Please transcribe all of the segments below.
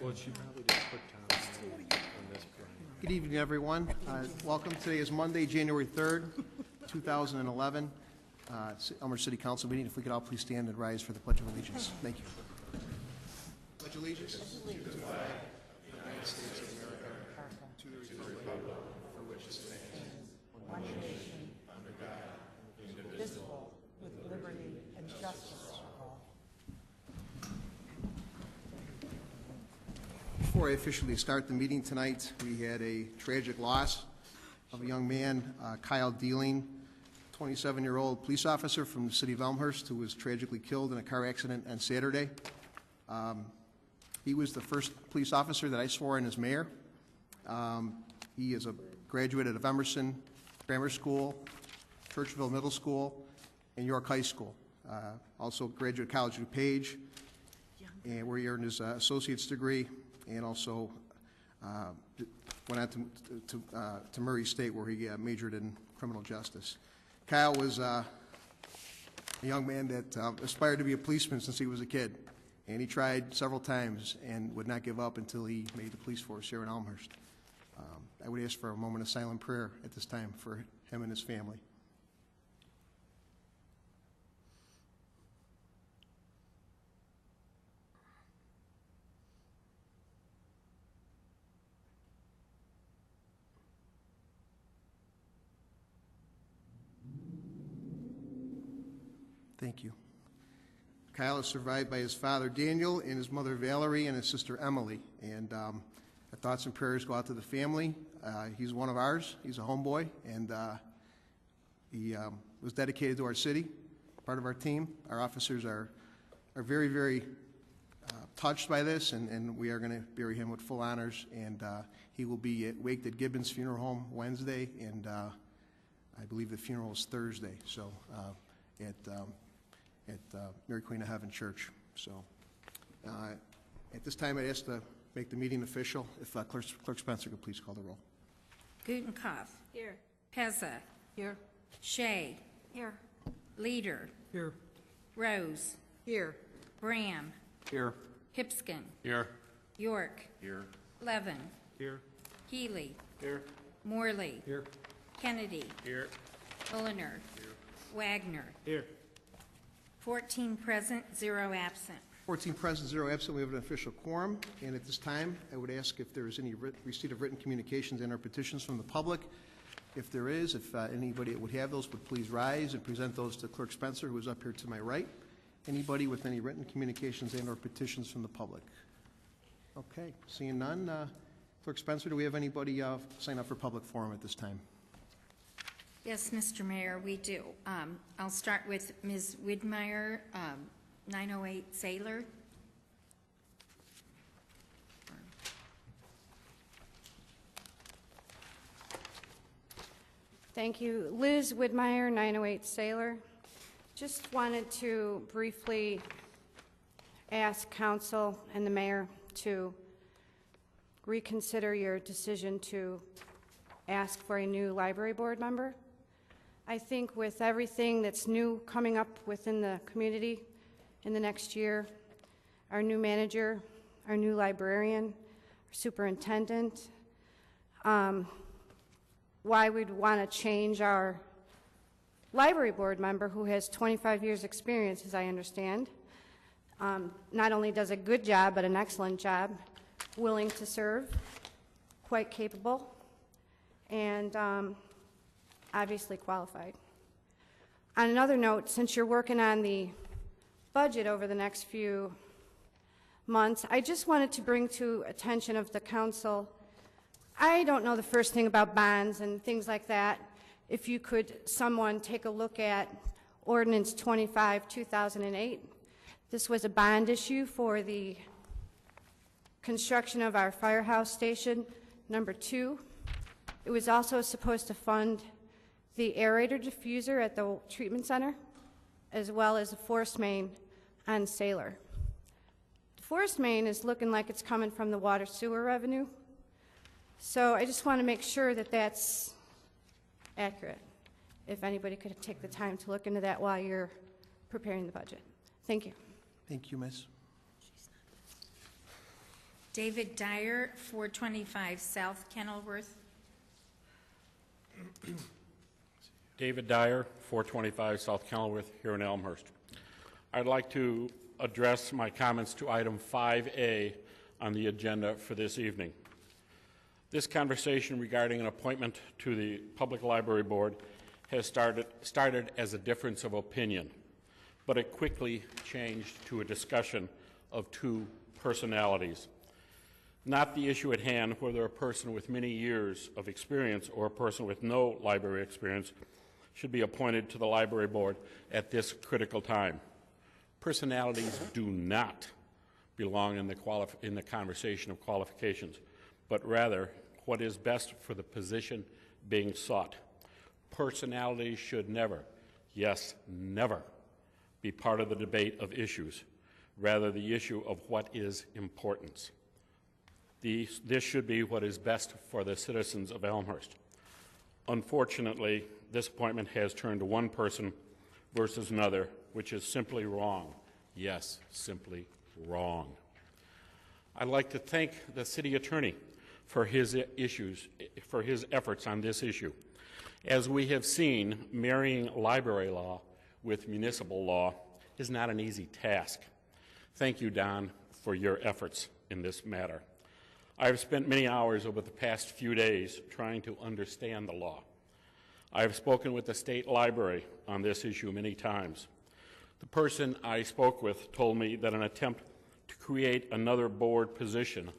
Well, she probably just put Tom's name on this plan. Good evening, everyone. Welcome. Today is Monday, January 3rd, 2011. Elmhurst City Council meeting. If we could all please stand and rise for the Pledge of Allegiance. Thank you. Pledge allegiance to the flag of the United States of America, to the republic for which it stands, one nation, under God, indivisible, with liberty and justice for all. Before I officially start the meeting tonight, we had a tragic loss of a young man, Kyle Dealing, 27-year-old police officer from the city of Elmhurst, who was tragically killed in a car accident on Saturday. He was the first police officer that I swore in as mayor. He is a graduate of Emerson Grammar School, Churchville Middle School, and York High School. Also graduate College of DuPage, and where he earned his associate's degree, and also went on to Murray State, where he majored in criminal justice. Kyle was a young man that aspired to be a policeman since he was a kid, and he tried several times and would not give up until he made the police force here in Elmhurst. I would ask for a moment of silent prayer at this time for him and his family. Thank you. Kyle is survived by his father, Daniel, and his mother, Valerie, and his sister, Emily. And our thoughts and prayers go out to the family. He's one of ours. He's a homeboy, and he was dedicated to our city, part of our team. Our officers are very, very touched by this, and we are going to bury him with full honors. And he will be waked at Gibbons Funeral Home Wednesday, and I believe the funeral is Thursday. So at Mary Queen of Heaven Church. So at this time, I'd ask to make the meeting official. If Clerk Spencer could please call the roll. Gutenkopf. Here. Pezza. Here. Shea. Here. Leader. Here. Rose. Here. Bram. Here. Hipskin. Here. York. Here. Levin. Here. Healy. Here. Morley. Here. Kennedy. Here. Mulliner. Here. Wagner. Here. 14 present, 0 absent. 14 present, 0 absent. We have an official quorum. And at this time, I would ask if there is any receipt of written communications and or petitions from the public. If there is, if anybody that would have those would please rise and present those to Clerk Spencer, who is up here to my right. Anybody with any written communications and or petitions from the public? Okay, seeing none. Clerk Spencer, do we have anybody sign up for public forum at this time? Yes, Mr. Mayor, we do. I'll start with Ms. Widmeyer, 908 Sailor. Thank you. Liz Widmeyer, 908 Sailor. Just wanted to briefly ask council and the mayor to reconsider your decision to ask for a new library board member. I think with everything that's new coming up within the community in the next year, our new manager, our new librarian, our superintendent, why we'd want to change our library board member who has 25 years experience, as I understand, not only does a good job, but an excellent job, willing to serve, quite capable, and obviously qualified. On another note, since you're working on the budget over the next few months, I just wanted to bring to attention of the council, I don't know the first thing about bonds and things like that. If you could, someone take a look at Ordinance 25, 2008. This was a bond issue for the construction of our firehouse station, number 2. It was also supposed to fund the aerator diffuser at the treatment center, as well as the force main on Sailor. The force main is looking like it's coming from the water sewer revenue. So I just want to make sure that that's accurate. If anybody could take the time to look into that while you're preparing the budget. Thank you. Thank you, Ms. David Dyer, 425 South Kenilworth. David Dyer, 425 South Kenilworth, here in Elmhurst. I'd like to address my comments to item 5A on the agenda for this evening. This conversation regarding an appointment to the Public Library Board has started as a difference of opinion, but it quickly changed to a discussion of two personalities. Not the issue at hand, whether a person with many years of experience or a person with no library experience should be appointed to the library board at this critical time. Personalities do not belong in the conversation of qualifications, but rather what is best for the position being sought. Personalities should never, yes, never, be part of the debate of issues, rather the issue of what is importance. This should be what is best for the citizens of Elmhurst. Unfortunately, this appointment has turned to one person versus another, which is simply wrong. Yes, simply wrong. I'd like to thank the city attorney for his efforts on this issue. As we have seen, marrying library law with municipal law is not an easy task. Thank you, Don, for your efforts in this matter. I've spent many hours over the past few days trying to understand the law. I have spoken with the state library on this issue many times. The person I spoke with told me that an attempt to create another board position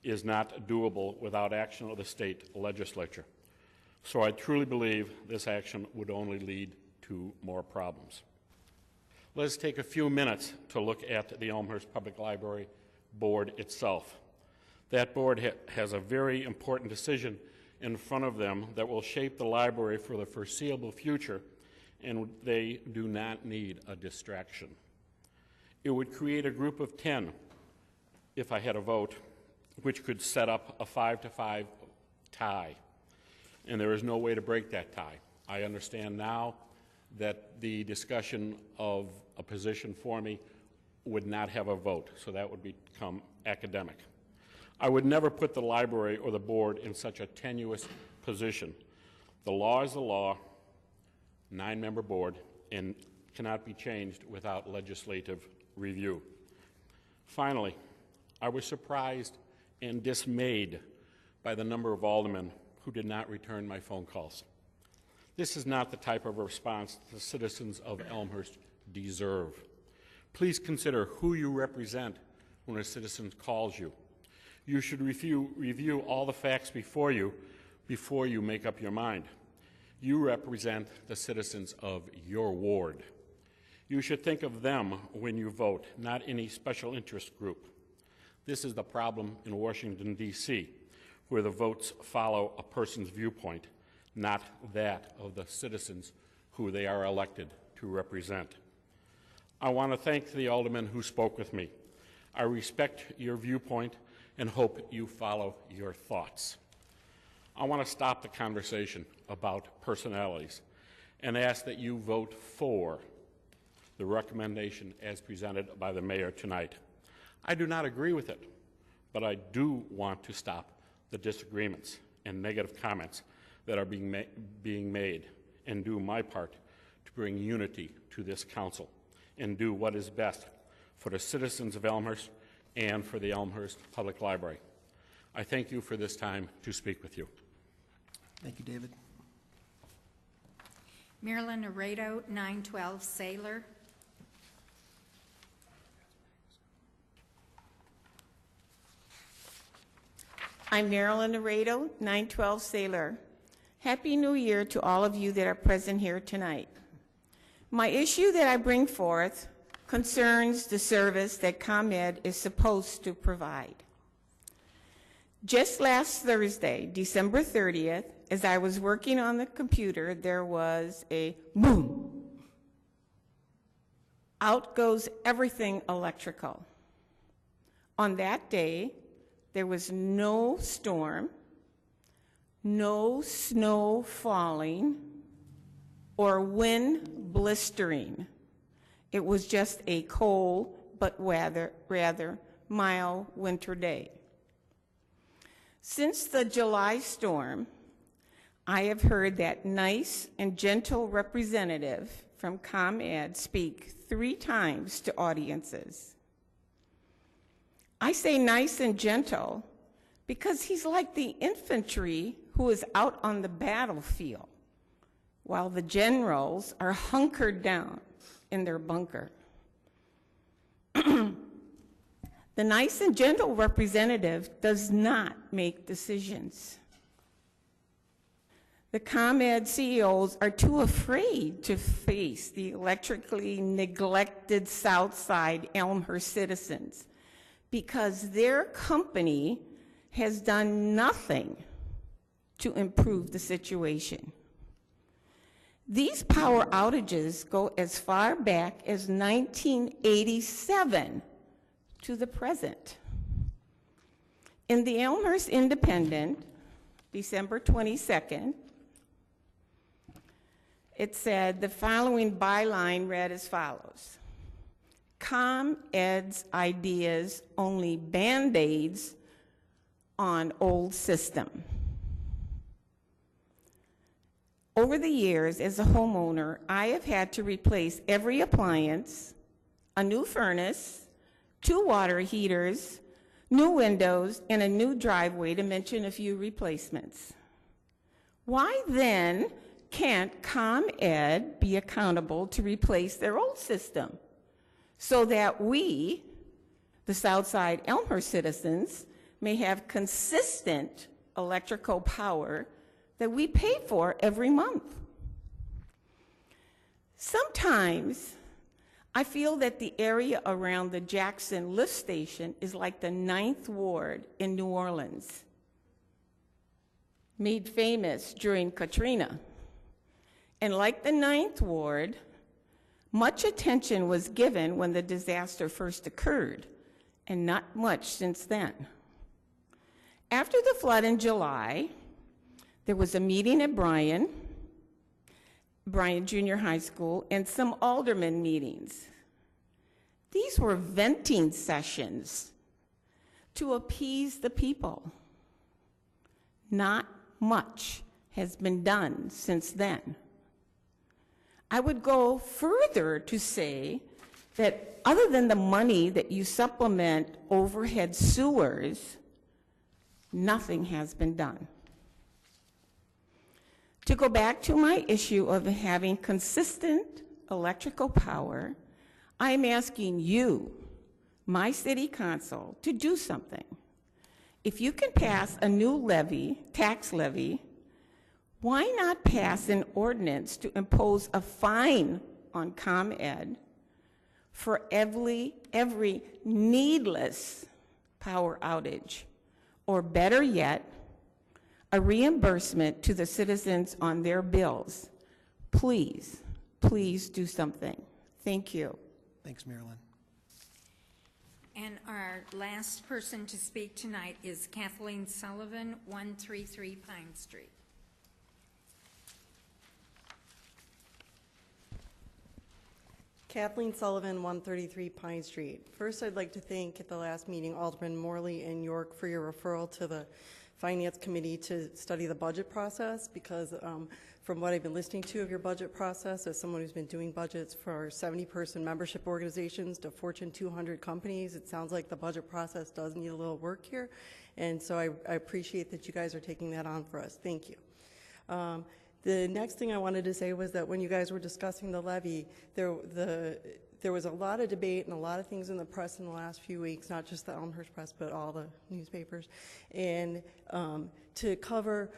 is not doable without action of the state legislature. So I truly believe this action would only lead to more problems. Let's take a few minutes to look at the Elmhurst Public Library Board itself. That board has a very important decision in front of them that will shape the library for the foreseeable future, and they do not need a distraction. It would create a group of 10, if I had a vote, which could set up a 5-5 tie, and there is no way to break that tie. I understand now that the discussion of a position for me would not have a vote, so that would become academic. I would never put the library or the board in such a tenuous position. The law is the law, 9-member board, and cannot be changed without legislative review. Finally, I was surprised and dismayed by the number of aldermen who did not return my phone calls. This is not the type of response the citizens of Elmhurst deserve. Please consider who you represent when a citizen calls you. You should review all the facts before you make up your mind. You represent the citizens of your ward. You should think of them when you vote, not any special interest group. This is the problem in Washington, D.C., where the votes follow a person's viewpoint, not that of the citizens who they are elected to represent. I want to thank the aldermen who spoke with me. I respect your viewpoint and hope you follow your thoughts. I want to stop the conversation about personalities and ask that you vote for the recommendation as presented by the mayor tonight. I do not agree with it, but I do want to stop the disagreements and negative comments that are being made and do my part to bring unity to this council and do what is best for the citizens of Elmhurst and for the Elmhurst Public Library. I thank you for this time to speak with you. Thank you, David. Marilyn Aredo, 912 Sailor. I'm Marilyn Aredo, 912 Sailor. Happy New Year to all of you that are present here tonight. My issue that I bring forth concerns the service that ComEd is supposed to provide. Just last Thursday, December 30th, as I was working on the computer, there was a boom. Out goes everything electrical. On that day, there was no storm, no snow falling, or wind blistering. It was just a cold but rather mild winter day. Since the July storm, I have heard that nice and gentle representative from ComEd speak 3 times to audiences. I say nice and gentle because he's like the infantry who is out on the battlefield while the generals are hunkered down in their bunker. The nice and gentle representative does not make decisions. The ComEd CEOs are too afraid to face the electrically neglected Southside Elmhurst citizens because their company has done nothing to improve the situation. These power outages go as far back as 1987 to the present. In the Elmhurst Independent, December 22nd, it said the following byline read as follows: ComEd's ideas only Band-Aids on old system. Over the years, as a homeowner, I have had to replace every appliance, a new furnace, 2 water heaters, new windows, and a new driveway, to mention a few replacements. Why then can't ComEd be accountable to replace their old system so that we, the Southside Elmhurst citizens, may have consistent electrical power that we pay for every month? Sometimes I feel that the area around the Jackson lift station is like the 9th Ward in New Orleans, made famous during Katrina. And like the 9th Ward, much attention was given when the disaster first occurred, and not much since then. After the flood in July, there was a meeting at Bryan Junior High School, and some alderman meetings. These were venting sessions to appease the people. Not much has been done since then. I would go further to say that other than the money that you supplement overhead sewers, nothing has been done. To go back to my issue of having consistent electrical power, I am asking you, my city council, to do something. If you can pass a new levy, tax levy, why not pass an ordinance to impose a fine on ComEd for every needless power outage? Or better yet, a reimbursement to the citizens on their bills. Please, please do something. Thank you. Thanks, Marilyn. And our last person to speak tonight is Kathleen Sullivan, 133 Pine Street. Kathleen Sullivan, 133 Pine Street. First, I'd like to thank at the last meeting Alderman Morley and York for your referral to the Finance Committee to study the budget process, because from what I've been listening to of your budget process, as someone who's been doing budgets for 70-person membership organizations to Fortune 200 companies, it sounds like the budget process does need a little work here. And so I appreciate that you guys are taking that on for us. Thank you. The next thing I wanted to say was that when you guys were discussing the levy, there was a lot of debate and a lot of things in the press in the last few weeks, not just the Elmhurst press, but all the newspapers, and to cover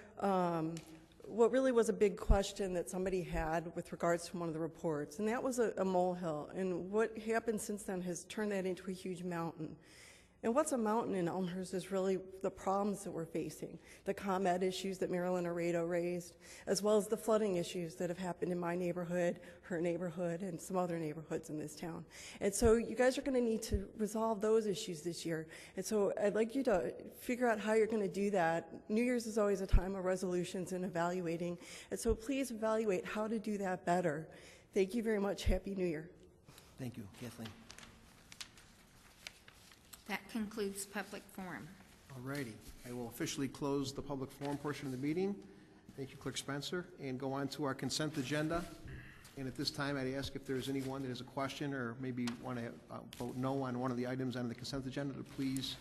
what really was a big question that somebody had with regards to one of the reports, and that was a molehill. And what happened since then has turned that into a huge mountain. And what's a mountain in Elmhurst is really the problems that we're facing, the ComEd issues that Marilyn Aredo raised, as well as the flooding issues that have happened in my neighborhood, her neighborhood, and some other neighborhoods in this town. And so you guys are going to need to resolve those issues this year. And so I'd like you to figure out how you're going to do that. New Year's is always a time of resolutions and evaluating. And so please evaluate how to do that better. Thank you very much. Happy New Year. Thank you, Kathleen. concludes public forum. All righty. I will officially close the public forum portion of the meeting. Thank you, Clerk Spencer, and go on to our consent agenda. And at this time, I'd ask if there's anyone that has a question or maybe want to vote no on one of the items on the consent agenda to please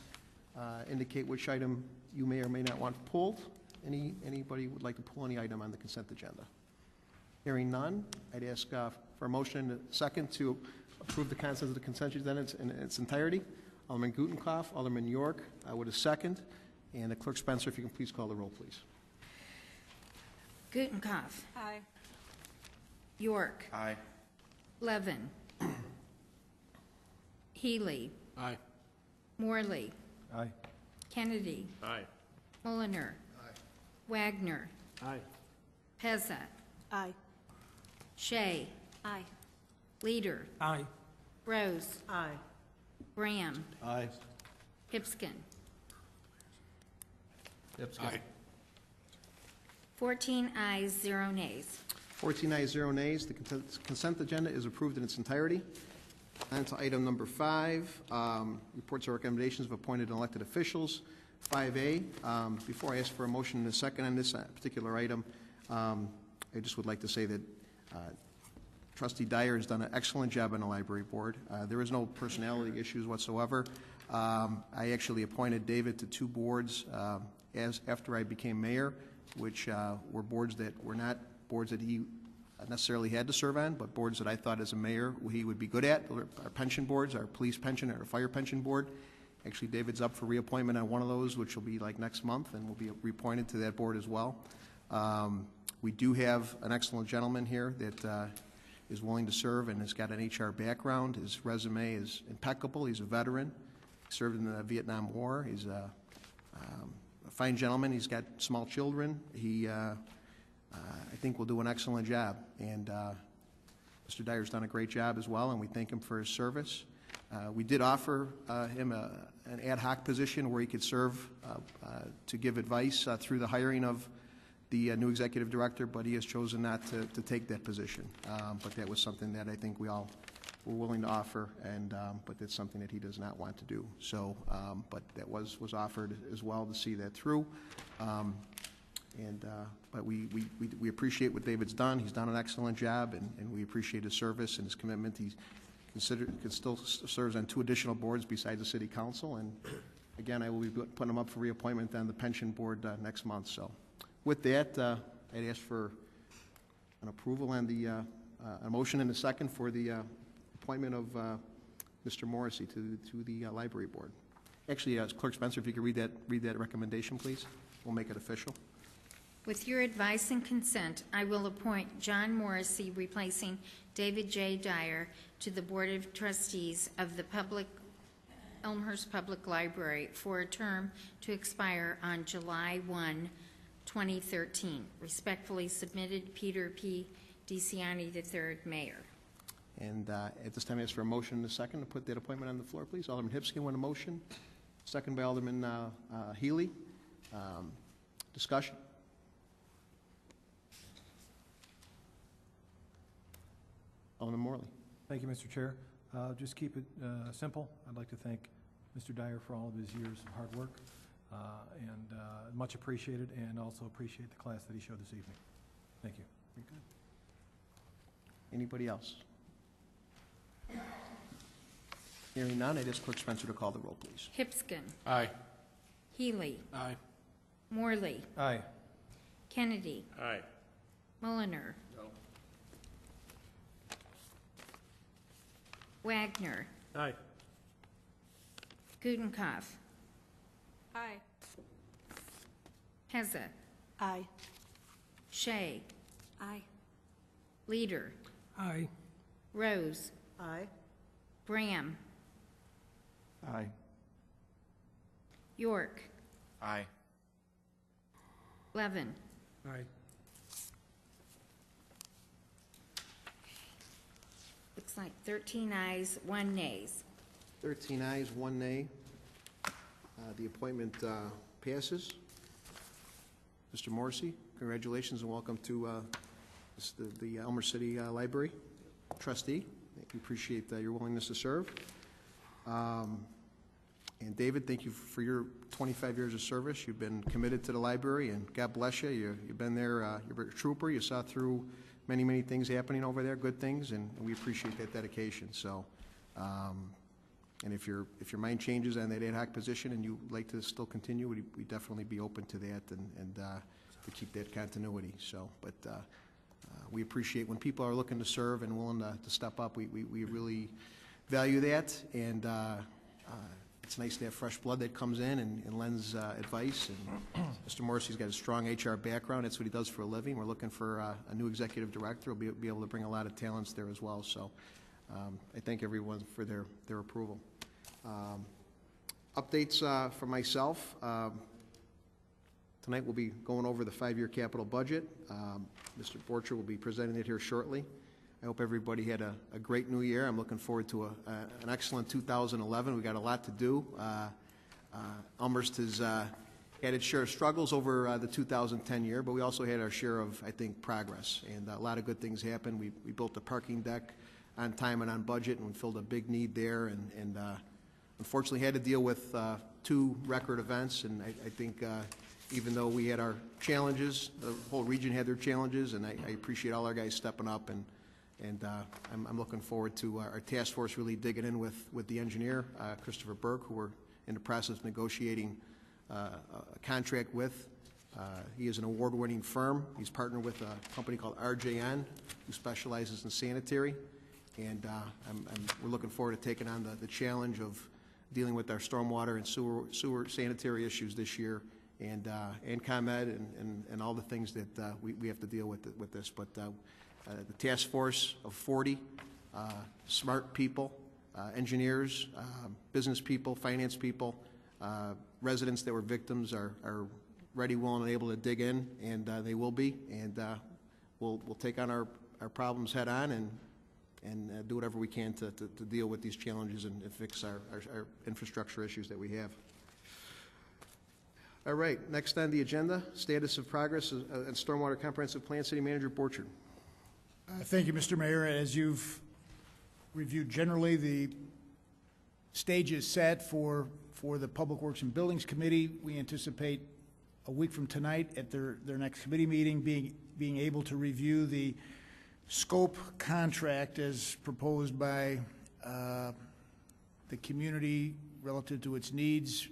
indicate which item you may or may not want pulled. Anybody would like to pull any item on the consent agenda? Hearing none, I'd ask for a motion and a second to approve the contents of the consent agenda in its entirety. Alderman Gutenkopf, Alderman York, with a second. And Clerk Spencer, if you can please call the roll, please. Gutenkopf. Aye. York. Aye. Levin. Healy. Aye. Morley. Aye. Kennedy. Aye. Mulliner. Wagner. Aye. Pezza. Aye. Shea. Aye. Leader. Aye. Rose. Aye. Graham. Aye. Hipskin. Aye. 14 ayes, 0 nays. 14 ayes, 0 nays. The consent agenda is approved in its entirety. On to item number 5, reports or recommendations of appointed and elected officials. 5A, before I ask for a motion in a second on this particular item, I just would like to say that Trustee Dyer has done an excellent job on the library board. There is no personality issues whatsoever. I actually appointed David to 2 boards after I became mayor, which were boards that were not boards that he necessarily had to serve on, but boards that I thought as a mayor he would be good at. Our pension boards, our police pension, our fire pension board. Actually, David's up for reappointment on one of those, which will be like next month, and will be reappointed to that board as well. We do have an excellent gentleman here that is willing to serve and has got an HR background. His resume is impeccable. He's a veteran. He served in the Vietnam War. He's a fine gentleman. He's got small children. He, I think, will do an excellent job. And Mr. Dyer's done a great job as well, and we thank him for his service. We did offer him an ad hoc position where he could serve to give advice through the hiring of the new executive director, but he has chosen not to take that position. But that was something that I think we all were willing to offer, and but that's something that he does not want to do. So, but that was offered as well to see that through. But we appreciate what David's done. He's done an excellent job, and we appreciate his service and his commitment. He's still serves on 2 additional boards besides the city council, and again, I will be putting him up for reappointment on the pension board next month. So, with that, I'd ask for an approval and a motion and a second for the appointment of Mr. Morrissey to the library board. Actually, Clerk Spencer, if you could read that recommendation, please, we'll make it official. With your advice and consent, I will appoint John Morrissey, replacing David J. Dyer, to the Board of Trustees of the Elmhurst Public Library for a term to expire on July 1, 2013. Respectfully submitted, Peter P. DeCiani III, Mayor. And at this time, I ask for a motion and a second to put that appointment on the floor, please. Alderman Hipskin, want a motion? Second by Alderman Healy. Discussion? Alderman Morley. Thank you, Mr. Chair. Just keep it simple. I'd like to thank Mr. Dyer for all of his years of hard work, and much appreciated, and also appreciate the class that he showed this evening. Thank you. Very good. Anybody else? Hearing none, I ask Clerk Spencer to call the roll, please. Hipskin. Aye. Healy. Aye. Morley. Aye. Kennedy. Aye. Mulliner. No. Wagner. Aye. Gutenkopf. Aye. Pezza. Aye. Shea. Aye. Leader. Aye. Rose. Aye. Graham. Aye. York. Aye. Levin. Aye. Looks like 13 ayes, 1 nays. 13 ayes, 1 nay. The appointment passes. Mr. Morrissey, congratulations and welcome to the Elmhurst City Library trustee. We appreciate your willingness to serve. And David, thank you for your 25 years of service. You've been committed to the library, and God bless you. You've been there, you're a trooper. You saw through many, many things happening over there, good things, and we appreciate that dedication. So, and if your mind changes on that ad hoc position and you'd like to still continue, we'd definitely be open to that and to keep that continuity. So, but we appreciate when people are looking to serve and willing to step up. We really value that, and it's nice to have fresh blood that comes in and lends advice. And Mr. Morrissey's got a strong HR background. That's what he does for a living. We're looking for a new executive director. We'll be able to bring a lot of talents there as well. So I thank everyone for their approval. Updates for myself. Tonight we'll be going over the 5-year capital budget. Mr. Borcher will be presenting it here shortly. I hope everybody had a great new year. I'm looking forward to an excellent 2011. We've got a lot to do. Elmhurst has had its share of struggles over the 2010 year, but we also had our share of, I think, progress. And a lot of good things happened. We built the parking deck on time and on budget, and we filled a big need there. And unfortunately had to deal with 2 record events. And I think even though we had our challenges, the whole region had their challenges, and I appreciate all our guys stepping up. And I'm looking forward to our task force really digging in with the engineer, Christopher Burke, who we're in the process of negotiating a contract with. He is an award-winning firm. He's partnered with a company called RJN, who specializes in sanitary. And we're looking forward to taking on the challenge of dealing with our stormwater and sewer sanitary issues this year, and ComEd and all the things that we have to deal with this. But the task force of 40 smart people, engineers, business people, finance people, residents that were victims are ready, willing, and able to dig in, and they will be. And we'll take on our problems head on and do whatever we can to deal with these challenges and fix our infrastructure issues that we have. All right, next on the agenda, status of progress and stormwater comprehensive plan. City Manager Borchard. Thank you, Mr. Mayor. As you've reviewed generally, the stage is set for the Public Works and Buildings Committee. We anticipate a week from tonight at their next committee meeting being able to review the scope contract as proposed by the community relative to its needs,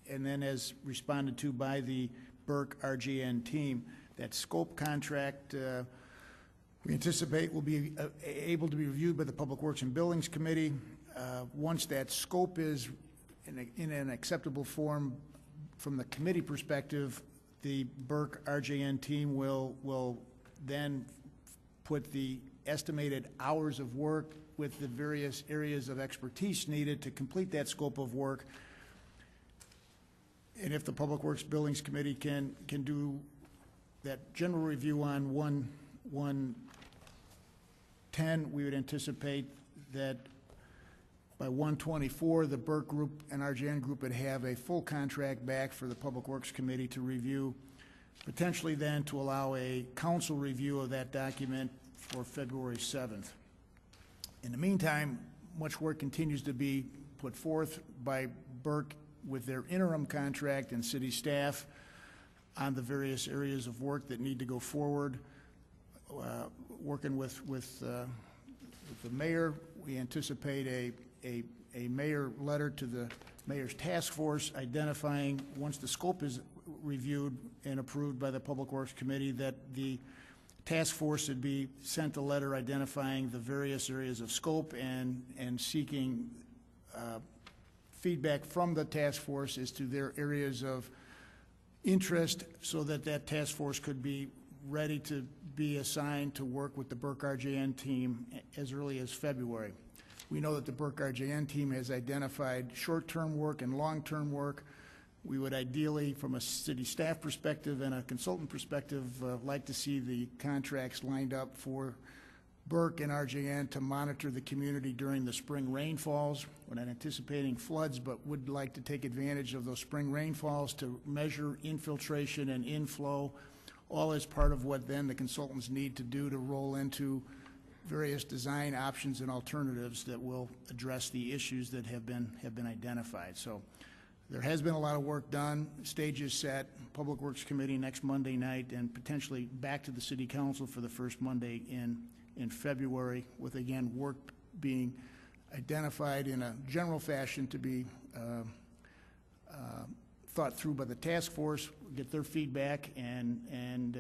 and then as responded to by the Burke RGN team. That scope contract we anticipate will be able to be reviewed by the Public Works and Buildings Committee. Once that scope is in an acceptable form from the committee perspective, the Burke RJN team will then put the estimated hours of work with the various areas of expertise needed to complete that scope of work. And if the Public Works Buildings Committee can do that general review on 1/10, we would anticipate that by 1/24, the Burke Group and RGN Group would have a full contract back for the Public Works Committee to review, potentially then to allow a council review of that document for February 7th. In the meantime, much work continues to be put forth by Burke with their interim contract and city staff on the various areas of work that need to go forward. Working with the mayor, we anticipate a mayor letter to the mayor's task force identifying, once the scope is reviewed and approved by the Public Works Committee, that the task force would be sent a letter identifying the various areas of scope and seeking feedback from the task force as to their areas of interest, so that that task force could be ready to be assigned to work with the Burke RJN team as early as February. We know that the Burke RJN team has identified short-term work and long-term work. We would ideally, from a city staff perspective and a consultant perspective, like to see the contracts lined up for Burke and RJN to monitor the community during the spring rainfalls. We're not anticipating floods, but would like to take advantage of those spring rainfalls to measure infiltration and inflow, all as part of what then the consultants need to do to roll into various design options and alternatives that will address the issues that have been identified. So there has been a lot of work done. Stage is set. Public Works Committee next Monday night, and potentially back to the City Council for the first Monday in February, with, again, work being identified in a general fashion to be thought through by the task force, get their feedback, and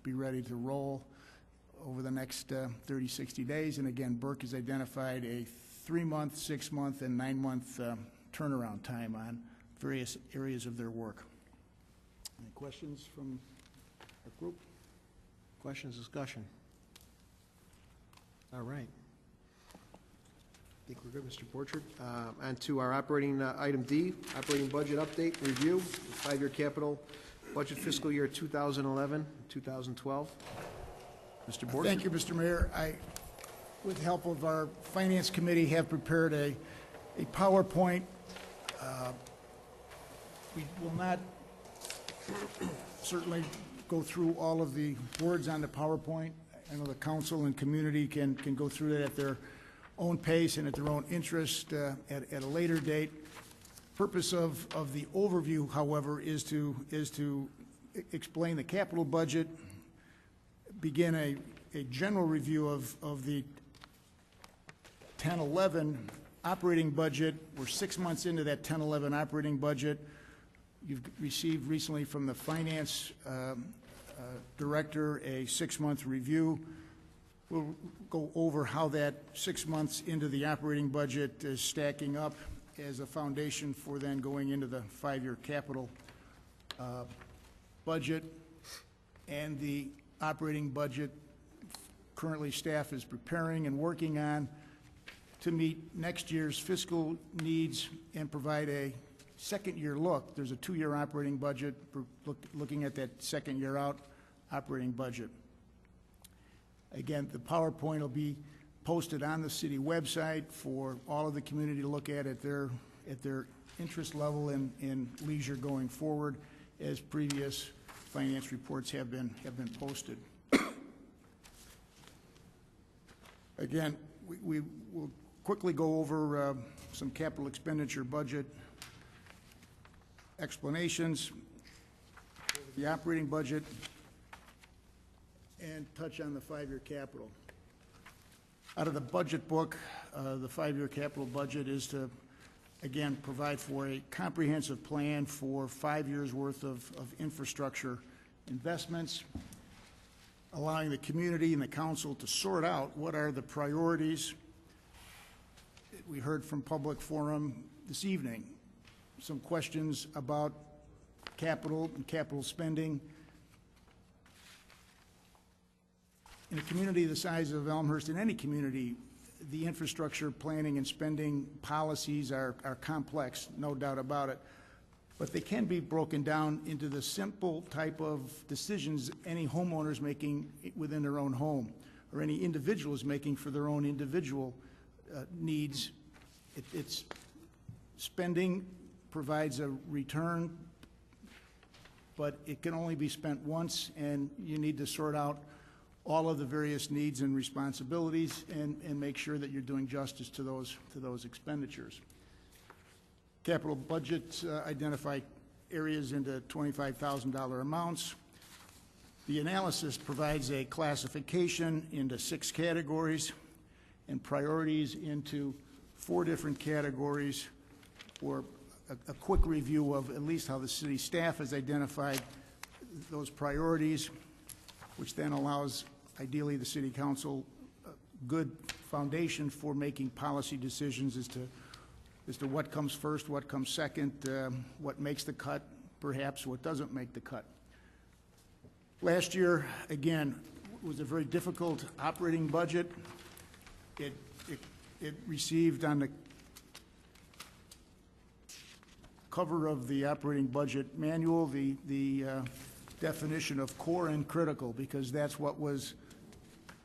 be ready to roll over the next 30, 60 days. And again, Burke has identified a 3-month, 6-month, and 9-month turnaround time on various areas of their work. Any questions from our group? Questions, discussion? All right. I think we're good, Mr. Borchard. On to our operating item D, operating budget update review, 5-year capital budget fiscal year 2011, 2012. Mr. Borchard. Thank you, Mr. Mayor. With the help of our Finance Committee, have prepared a PowerPoint. We will not certainly go through all of the words on the PowerPoint. I know the council and community can go through that at their own pace and at their own interest at a later date. Purpose of the overview, however, is to explain the capital budget, begin a general review of the 10-11 operating budget. We're 6 months into that 10-11 operating budget. You've received recently from the finance director a 6-month review. We'll go over how that 6 months into the operating budget is stacking up as a foundation for then going into the 5-year capital budget, and the operating budget currently staff is preparing and working on to meet next year's fiscal needs and provide a second-year look. There's a 2-year operating budget. We're looking at that second-year out operating budget. Again, the PowerPoint will be posted on the city website for all of the community to look at their interest level and leisure going forward, as previous finance reports have been posted. Again, we will quickly go over some capital expenditure budget explanations, the operating budget, and touch on the 5-year capital. Out of the budget book, the 5-year capital budget is to, again, provide for a comprehensive plan for 5 years' worth of infrastructure investments, allowing the community and the council to sort out what are the priorities. We heard from public forum this evening some questions about capital and capital spending. In a community the size of Elmhurst, in any community, the infrastructure planning and spending policies are complex, no doubt about it. But they can be broken down into the simple type of decisions any homeowner is making within their own home, or any individual is making for their own individual needs. It's spending provides a return, but it can only be spent once, and you need to sort out all of the various needs and responsibilities and make sure that you're doing justice to those expenditures. Capital budgets identify areas into $25,000 amounts. The analysis provides a classification into 6 categories and priorities into 4 different categories, for a quick review of at least how the city staff has identified those priorities, which then allows, ideally, the city council a good foundation for making policy decisions as to what comes first, what comes second, what makes the cut, perhaps what doesn't make the cut. Last year, again, was a very difficult operating budget. It received on the cover of the operating budget manual the definition of core and critical, because that's what was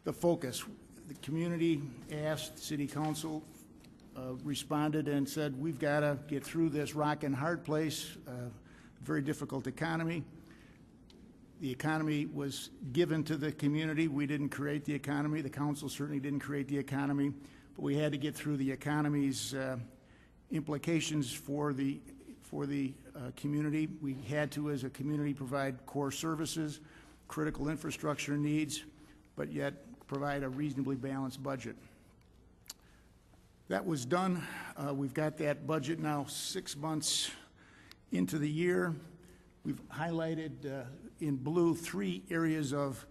the focus. The community asked, city council responded and said, we've got to get through this rock and hard place, very difficult economy. The economy was given to the community. We didn't create the economy. The council certainly didn't create the economy, but we had to get through the economy's implications for the community. We had to, as a community, provide core services, critical infrastructure needs, but yet provide a reasonably balanced budget. That was done. We've got that budget now 6 months into the year. We've highlighted in blue 3 areas of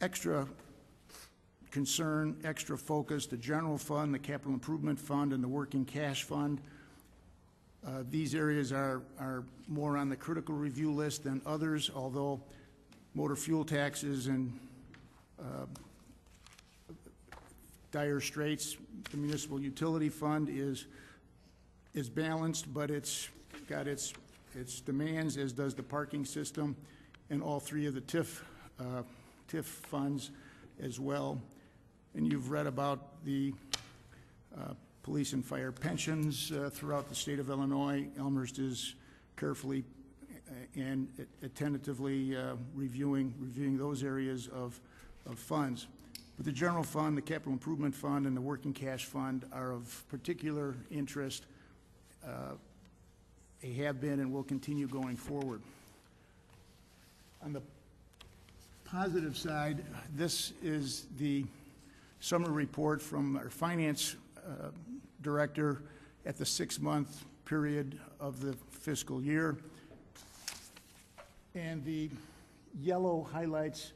extra concern, extra focus: the general fund, the capital improvement fund, and the working cash fund. These areas are more on the critical review list than others, although motor fuel taxes and dire straits. The municipal utility fund is balanced, but it's got its demands, as does the parking system, and all 3 of the TIF funds as well. And you've read about the police and fire pensions throughout the state of Illinois. Elmhurst is carefully and attentively reviewing those areas of funds. But the general fund, the capital improvement fund, and the working cash fund are of particular interest. They have been and will continue going forward. On the positive side, this is the summary report from our finance director at the 6-month period of the fiscal year. And the yellow highlights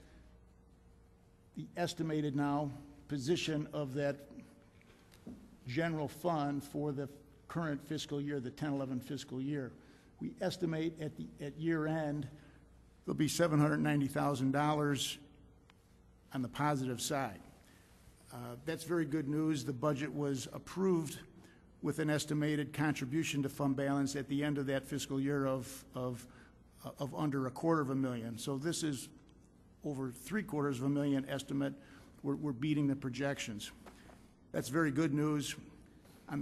the estimated now position of that general fund for the current fiscal year, the 10-11 fiscal year. We estimate at year end there'll be $790,000 on the positive side. That's very good news. The budget was approved with an estimated contribution to fund balance at the end of that fiscal year of under $250,000. So this is over $750,000 estimate. We're beating the projections. That's very good news. On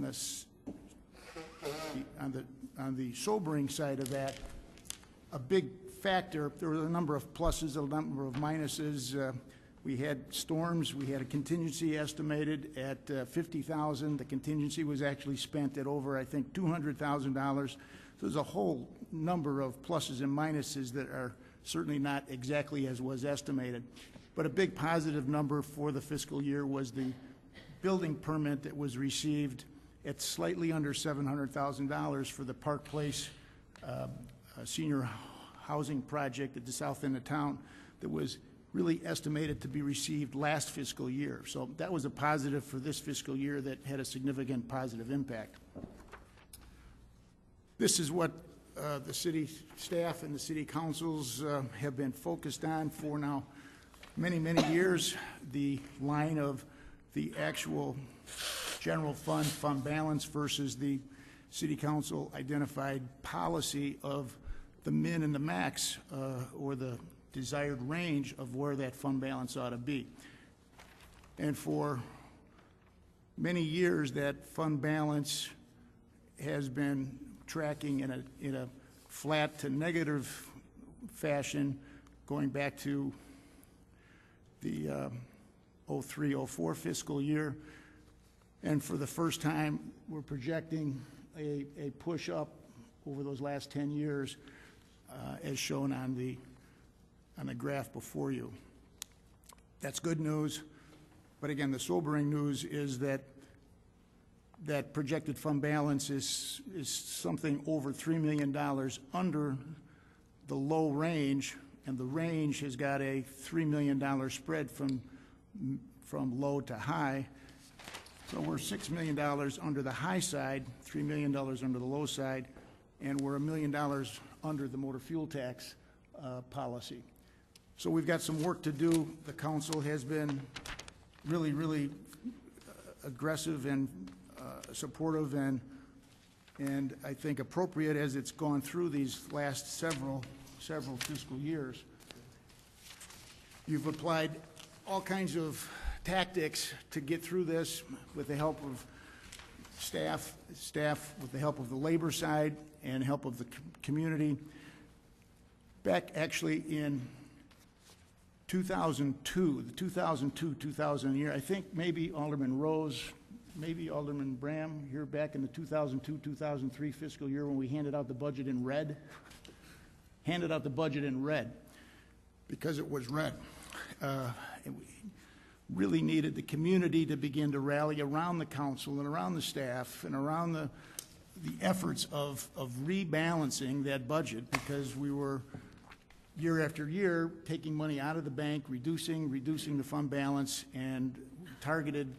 the sobering side of that, a big factor, there were a number of pluses, a number of minuses. We had storms. We had a contingency estimated at $50,000. The contingency was actually spent at over, I think, $200,000. So there's a whole number of pluses and minuses that are certainly not exactly as was estimated. But a big positive number for the fiscal year was the building permit that was received at slightly under $700,000 for the Park Place senior housing project at the south end of town that was really estimated to be received last fiscal year. So that was a positive for this fiscal year that had a significant positive impact. This is what the city staff and the city councils have been focused on for now many, many years. The line of the actual general fund balance versus the city council identified policy of the min and the max, or the desired range of where that fund balance ought to be. And for many years, that fund balance has been tracking in a flat to negative fashion going back to the 03-04 fiscal year. And for the first time, we're projecting a push up over those last 10 years, as shown on the graph before you. That's good news, but again, the sobering news is that that projected fund balance is something over $3 million under the low range, and the range has got a $3 million spread from low to high. So we're $6 million under the high side, $3 million under the low side, and we're $1 million under the motor fuel tax policy. So we've got some work to do. The council has been really, really aggressive and supportive and I think appropriate as it's gone through these last several fiscal years. You've applied all kinds of tactics to get through this with the help of staff with the help of the labor side and help of the community. Back actually in 2002, the 2002-2000 year, I think maybe Alderman Rose, maybe Alderman Bram, here back in the 2002-2003 fiscal year when we handed out the budget in red. Handed out the budget in red because it was red. And we really needed the community to begin to rally around the council and around the staff and around the efforts of rebalancing that budget, because we were year after year taking money out of the bank, reducing the fund balance, and targeted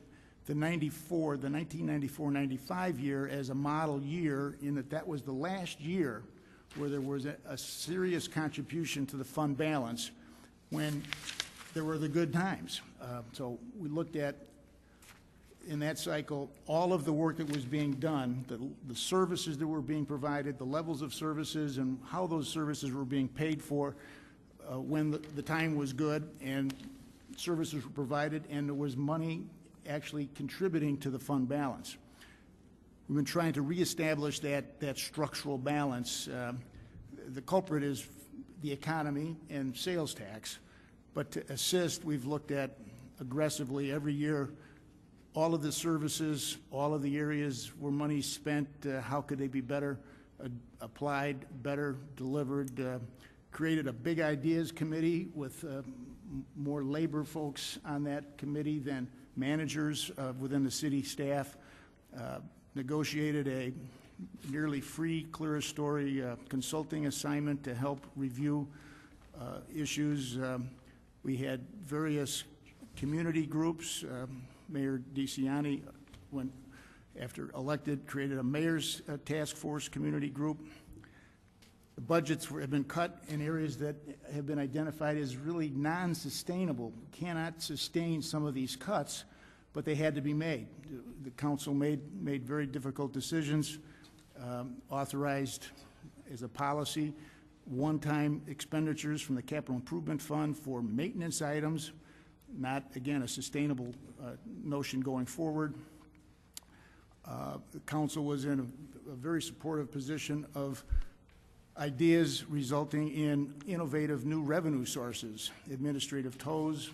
the 1994-95 year as a model year, in that was the last year where there was a serious contribution to the fund balance when there were the good times. So we looked at, in that cycle, all of the work that was being done, the services that were being provided, the levels of services, and how those services were being paid for when the time was good and services were provided and there was money actually contributing to the fund balance. We've been trying to reestablish that structural balance. The culprit is the economy and sales tax, but to assist, we've looked at aggressively every year all of the services, all of the areas where money's spent, how could they be better applied, better delivered. Created a big ideas committee with more labor folks on that committee than managers within the city staff. Negotiated a nearly free, clearest story consulting assignment to help review issues. We had various community groups. Mayor DeCiani, when after elected, created a mayor's task force community group. The budgets have been cut in areas that have been identified as really non-sustainable. We cannot sustain some of these cuts, but they had to be made. The council made very difficult decisions, authorized as a policy one-time expenditures from the capital improvement fund for maintenance items, not, again, a sustainable notion going forward. The council was in a very supportive position of ideas resulting in innovative new revenue sources, administrative tows,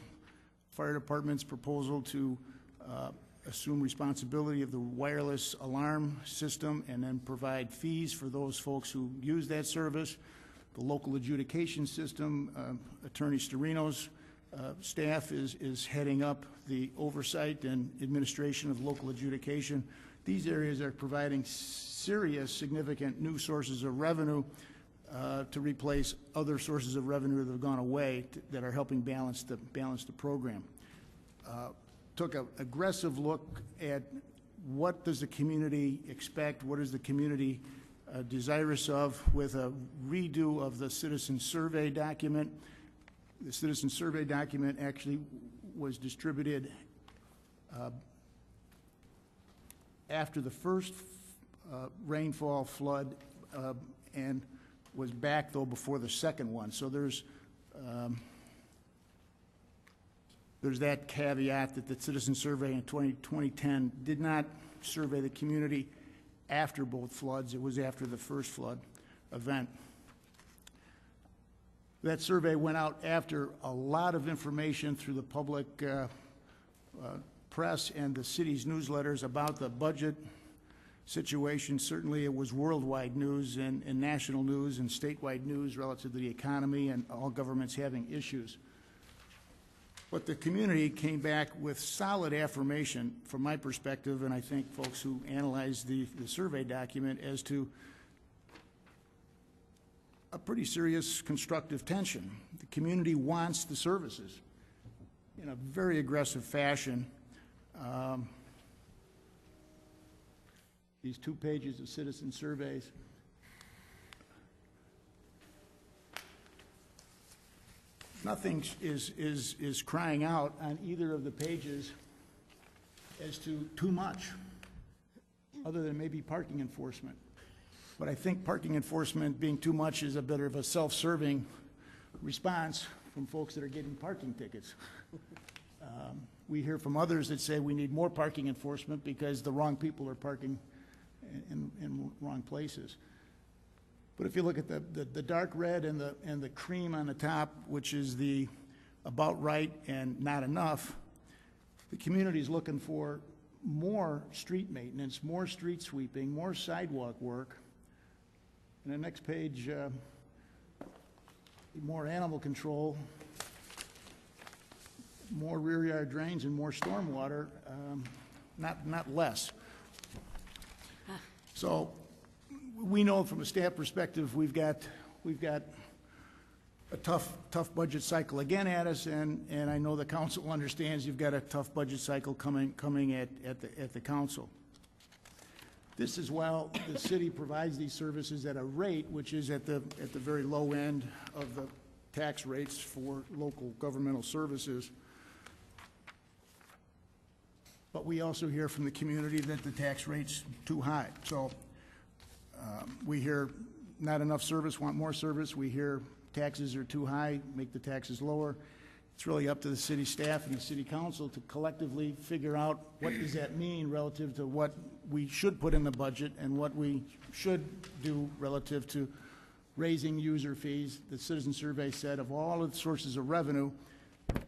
fire department's proposal to assume responsibility of the wireless alarm system and then provide fees for those folks who use that service, the local adjudication system. Attorney Storino's staff is heading up the oversight and administration of local adjudication. These areas are providing serious, significant new sources of revenue to replace other sources of revenue that have gone away that are helping balance the program. Took an aggressive look at what does the community expect, what is the community desirous of, with a redo of the citizen survey document. The citizen survey document actually was distributed after the first rainfall flood and was back, though, before the second one. So there's that caveat that the citizen survey in 2010 did not survey the community after both floods. It was after the first flood event. That survey went out after a lot of information through the public press and the city's newsletters about the budget situation. Certainly it was worldwide news and national news and statewide news relative to the economy and all governments having issues. But the community came back with solid affirmation from my perspective, and I think folks who analyzed the survey document, as to a pretty serious constructive tension. The community wants the services in a very aggressive fashion. These 2 pages of citizen surveys. Nothing is crying out on either of the pages as to too much, other than maybe parking enforcement. But I think parking enforcement being too much is a bit of a self-serving response from folks that are getting parking tickets. We hear from others that say we need more parking enforcement because the wrong people are parking in wrong places. But if you look at the dark red and the cream on the top, which is the about right and not enough. The community is looking for more street maintenance, more street sweeping, more sidewalk work. And the next page, more animal control, more rear yard drains, and more stormwater, not less. So we know from a staff perspective, we've got a tough budget cycle again at us, and I know the council understands you've got a tough budget cycle coming at the council. This is while the city provides these services at a rate which is at the very low end of the tax rates for local governmental services. But we also hear from the community that the tax rate's too high. So we hear not enough service, want more service. We hear taxes are too high, make the taxes lower. It's really up to the city staff and the city council to collectively figure out what does that mean relative to what we should put in the budget and what we should do relative to raising user fees. The citizen survey said of all of the sources of revenue,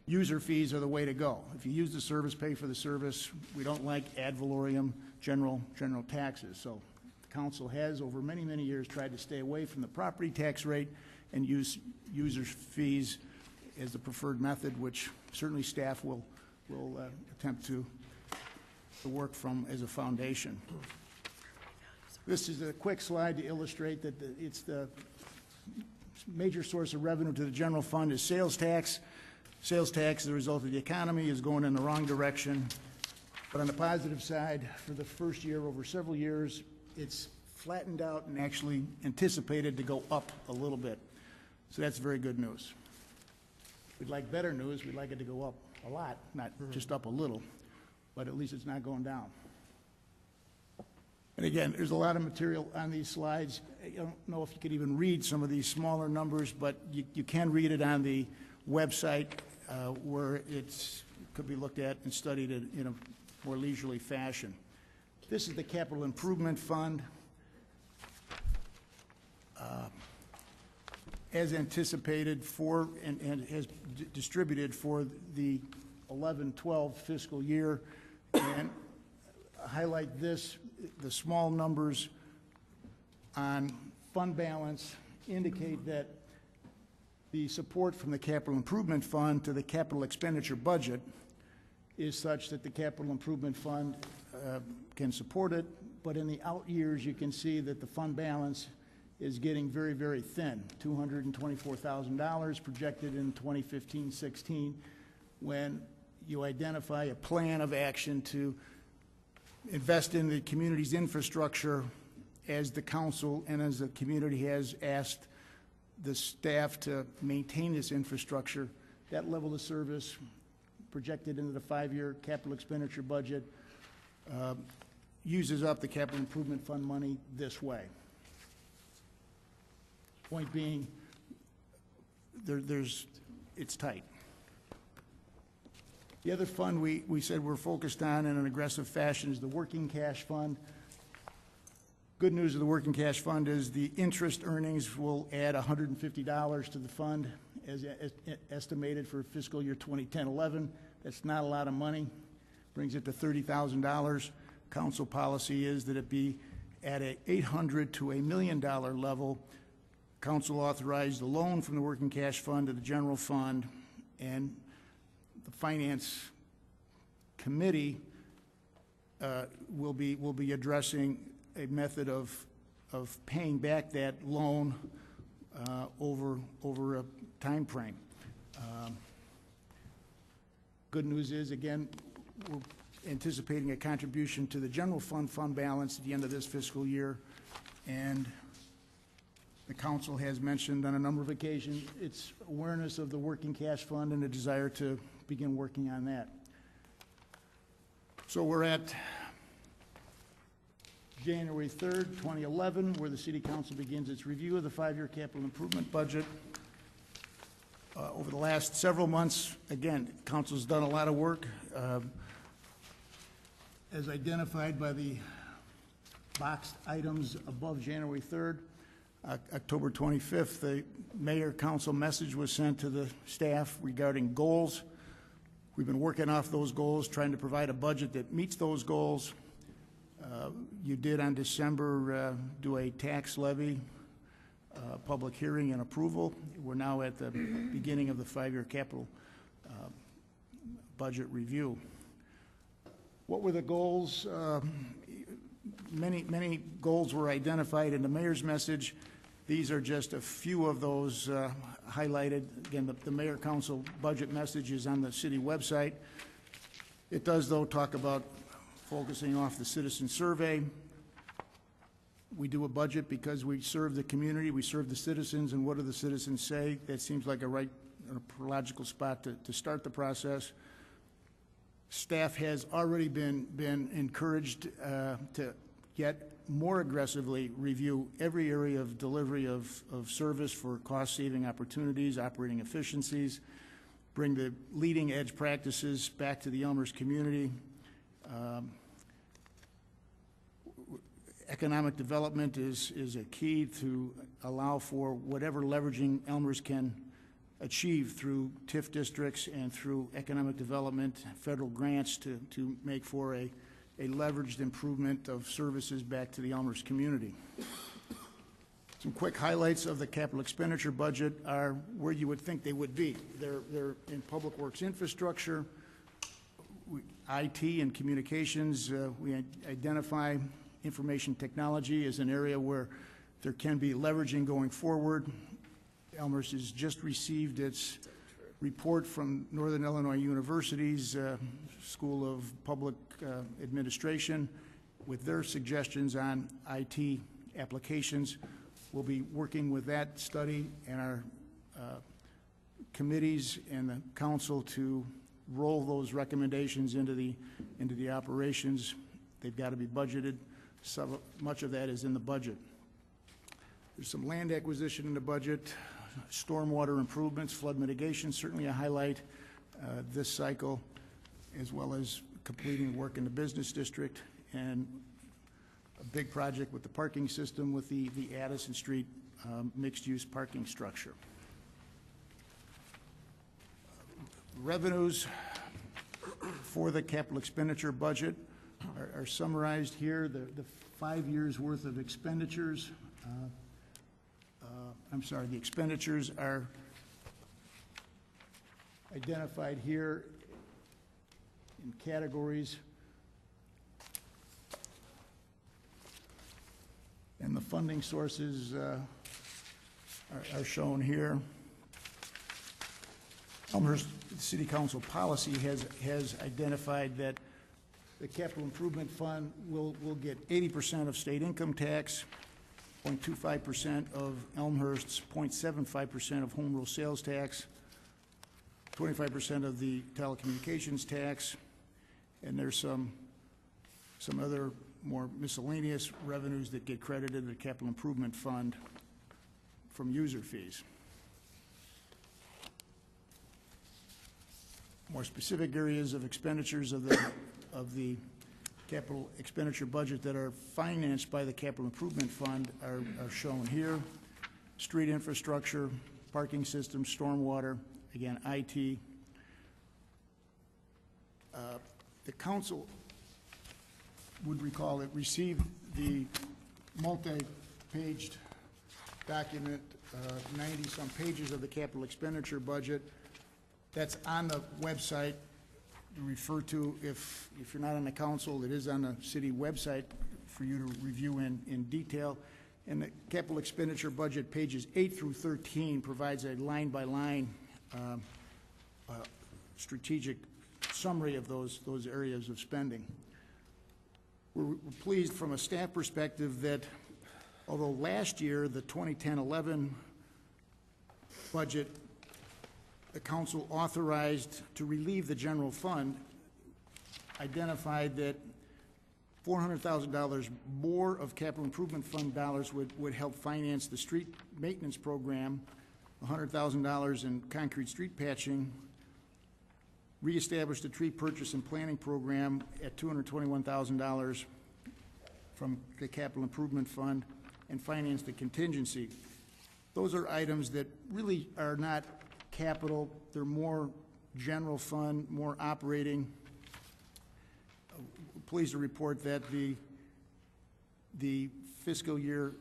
user fees are the way to go. If you use the service, pay for the service. We don't like ad valorem general taxes. So the council has over many, many years tried to stay away from the property tax rate and use user fees as the preferred method, which certainly staff will attempt to work from as a foundation. This is a quick slide to illustrate that it's the major source of revenue to the general fund is sales tax. Sales tax, as a result of the economy, is going in the wrong direction. But on the positive side, for the first year over several years, it's flattened out and actually anticipated to go up a little bit. So that's very good news. We'd like better news. We'd like it to go up a lot, not just up a little, but at least it's not going down. And again, there's a lot of material on these slides. I don't know if you could even read some of these smaller numbers, but you can read it on the website where it could be looked at and studied in a more leisurely fashion. This is the Capital Improvement Fund. As anticipated for and has distributed for the 11-12 fiscal year. And highlight this, the small numbers on fund balance indicate that the support from the Capital Improvement Fund to the capital expenditure budget is such that the Capital Improvement Fund can support it, but in the out years you can see that the fund balance is getting very, very thin, $224,000 projected in 2015-16, when you identify a plan of action to invest in the community's infrastructure as the council and as the community has asked the staff to maintain this infrastructure. That level of service projected into the 5-year capital expenditure budget uses up the Capital Improvement Fund money this way. Point being, it's tight. The other fund we said we're focused on in an aggressive fashion is the working cash fund. Good news of the working cash fund is the interest earnings will add $150 to the fund as estimated for fiscal year 2010-11. That's not a lot of money. Brings it to $30,000. Council policy is that it be at a $800,000 to $1 million level. Council authorized a loan from the working cash fund to the general fund, and the finance committee will be addressing a method of paying back that loan over a time frame. Good news is, again, we're anticipating a contribution to the general fund balance at the end of this fiscal year, and the council has mentioned on a number of occasions its awareness of the working cash fund and a desire to begin working on that. So we're at January 3rd, 2011, where the City Council begins its review of the 5-year capital improvement budget. Over the last several months, again, Council's done a lot of work. As identified by the boxed items above January 3rd, October 25th, the mayor council message was sent to the staff regarding goals. We've been working off those goals, trying to provide a budget that meets those goals. You did on December do a tax levy, public hearing and approval. We're now at the beginning of the 5-year capital budget review. What were the goals? Many goals were identified in the mayor's message. These are just a few of those highlighted. Again, the mayor council budget message is on the city website. It does, though, talk about focusing off the citizen survey. We do a budget because we serve the community, we serve the citizens, and what do the citizens say? That seems like a logical spot to start the process. Staff has already been encouraged to get more aggressively review every area of delivery of service for cost-saving opportunities, operating efficiencies, bring the leading-edge practices back to the Elmhurst community. Economic development is a key to allow for whatever leveraging Elmhurst can achieve through TIF districts and through economic development, federal grants to make for a leveraged improvement of services back to the Elmhurst community. Some quick highlights of the capital expenditure budget are where you would think they would be. They're in public works infrastructure, IT and communications. We identify information technology as an area where there can be leveraging going forward. Elmhurst has just received its report from Northern Illinois University's School of Public Administration with their suggestions on IT applications. We'll be working with that study and our committees and the council to roll those recommendations into the operations. They've got to be budgeted. So much of that is in the budget. There's some land acquisition in the budget, stormwater improvements, flood mitigation, certainly a highlight this cycle, as well as completing work in the business district and a big project with the parking system with the Addison Street mixed-use parking structure. Revenues for the capital expenditure budget are summarized here. The 5 years worth of expenditures. I'm sorry, the expenditures are identified here in categories. And the funding sources are shown here. Elmhurst City Council policy has identified that the Capital Improvement Fund will get 80% of state income tax, 0.25% of Elmhurst's 0.75% of home rule sales tax, 25% of the telecommunications tax, and there's some other more miscellaneous revenues that get credited to the Capital Improvement Fund from user fees. More specific areas of expenditures of the capital expenditure budget that are financed by the Capital Improvement Fund are shown here. Street infrastructure, parking systems, stormwater, again, IT. The council would recall it received the multi-paged document, 90-some pages of the capital expenditure budget. That's on the website. You refer to, if you're not on the council, it is on the city website for you to review in detail. And the capital expenditure budget, pages 8 through 13, provides a line-by-line strategic summary of those areas of spending. We're pleased from a staff perspective that although last year, the 2010-11 budget, the council authorized to relieve the general fund, identified that $400,000 more of capital improvement fund dollars would help finance the street maintenance program, $100,000 in concrete street patching, reestablish the tree purchase and planning program at $221,000 from the capital improvement fund, and finance the contingency. Those are items that really are not capital. They're more general fund, more operating. Pleased to report that the fiscal year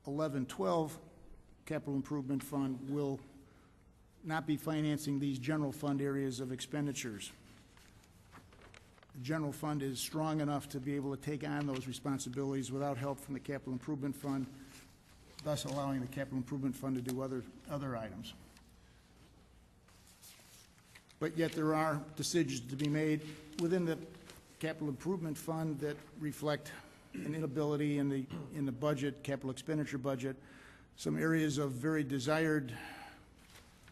11-12 capital improvement fund will not be financing these general fund areas of expenditures. The general fund is strong enough to be able to take on those responsibilities without help from the capital improvement fund, thus allowing the capital improvement fund to do other items. But yet there are decisions to be made within the capital improvement fund that reflect an inability in the budget, capital expenditure budget, some areas of very desired,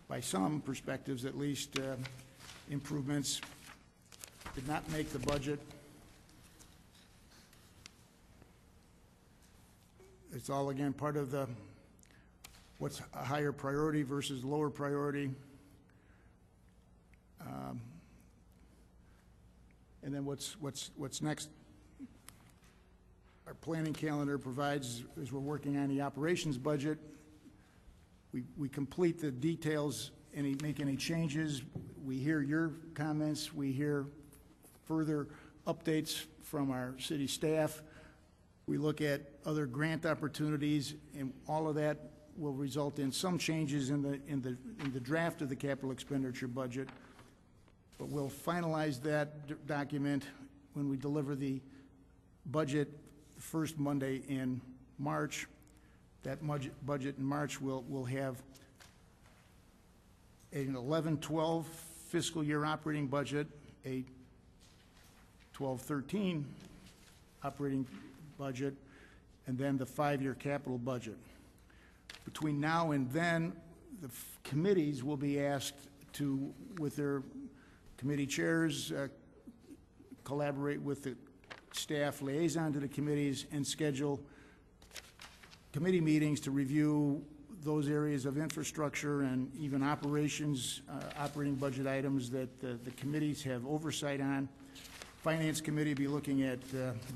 by some perspectives at least, improvements did not make the budget. It's all, again, part of the what's a higher priority versus lower priority. And then what's next? Our planning calendar provides, as we're working on the operations budget, we complete the details, make any changes. We hear your comments. We hear further updates from our city staff. We look at other grant opportunities, and all of that will result in some changes in the draft of the capital expenditure budget. But we'll finalize that document when we deliver the budget the first Monday in March. That budget in March will have an 11-12 fiscal year operating budget, a 12-13 operating budget, and then the 5-year capital budget. Between now and then, the committees will be asked to, with their committee chairs, collaborate with the staff liaison to the committees and schedule committee meetings to review those areas of infrastructure and even operations, operating budget items that the committees have oversight on. Finance committee will be looking at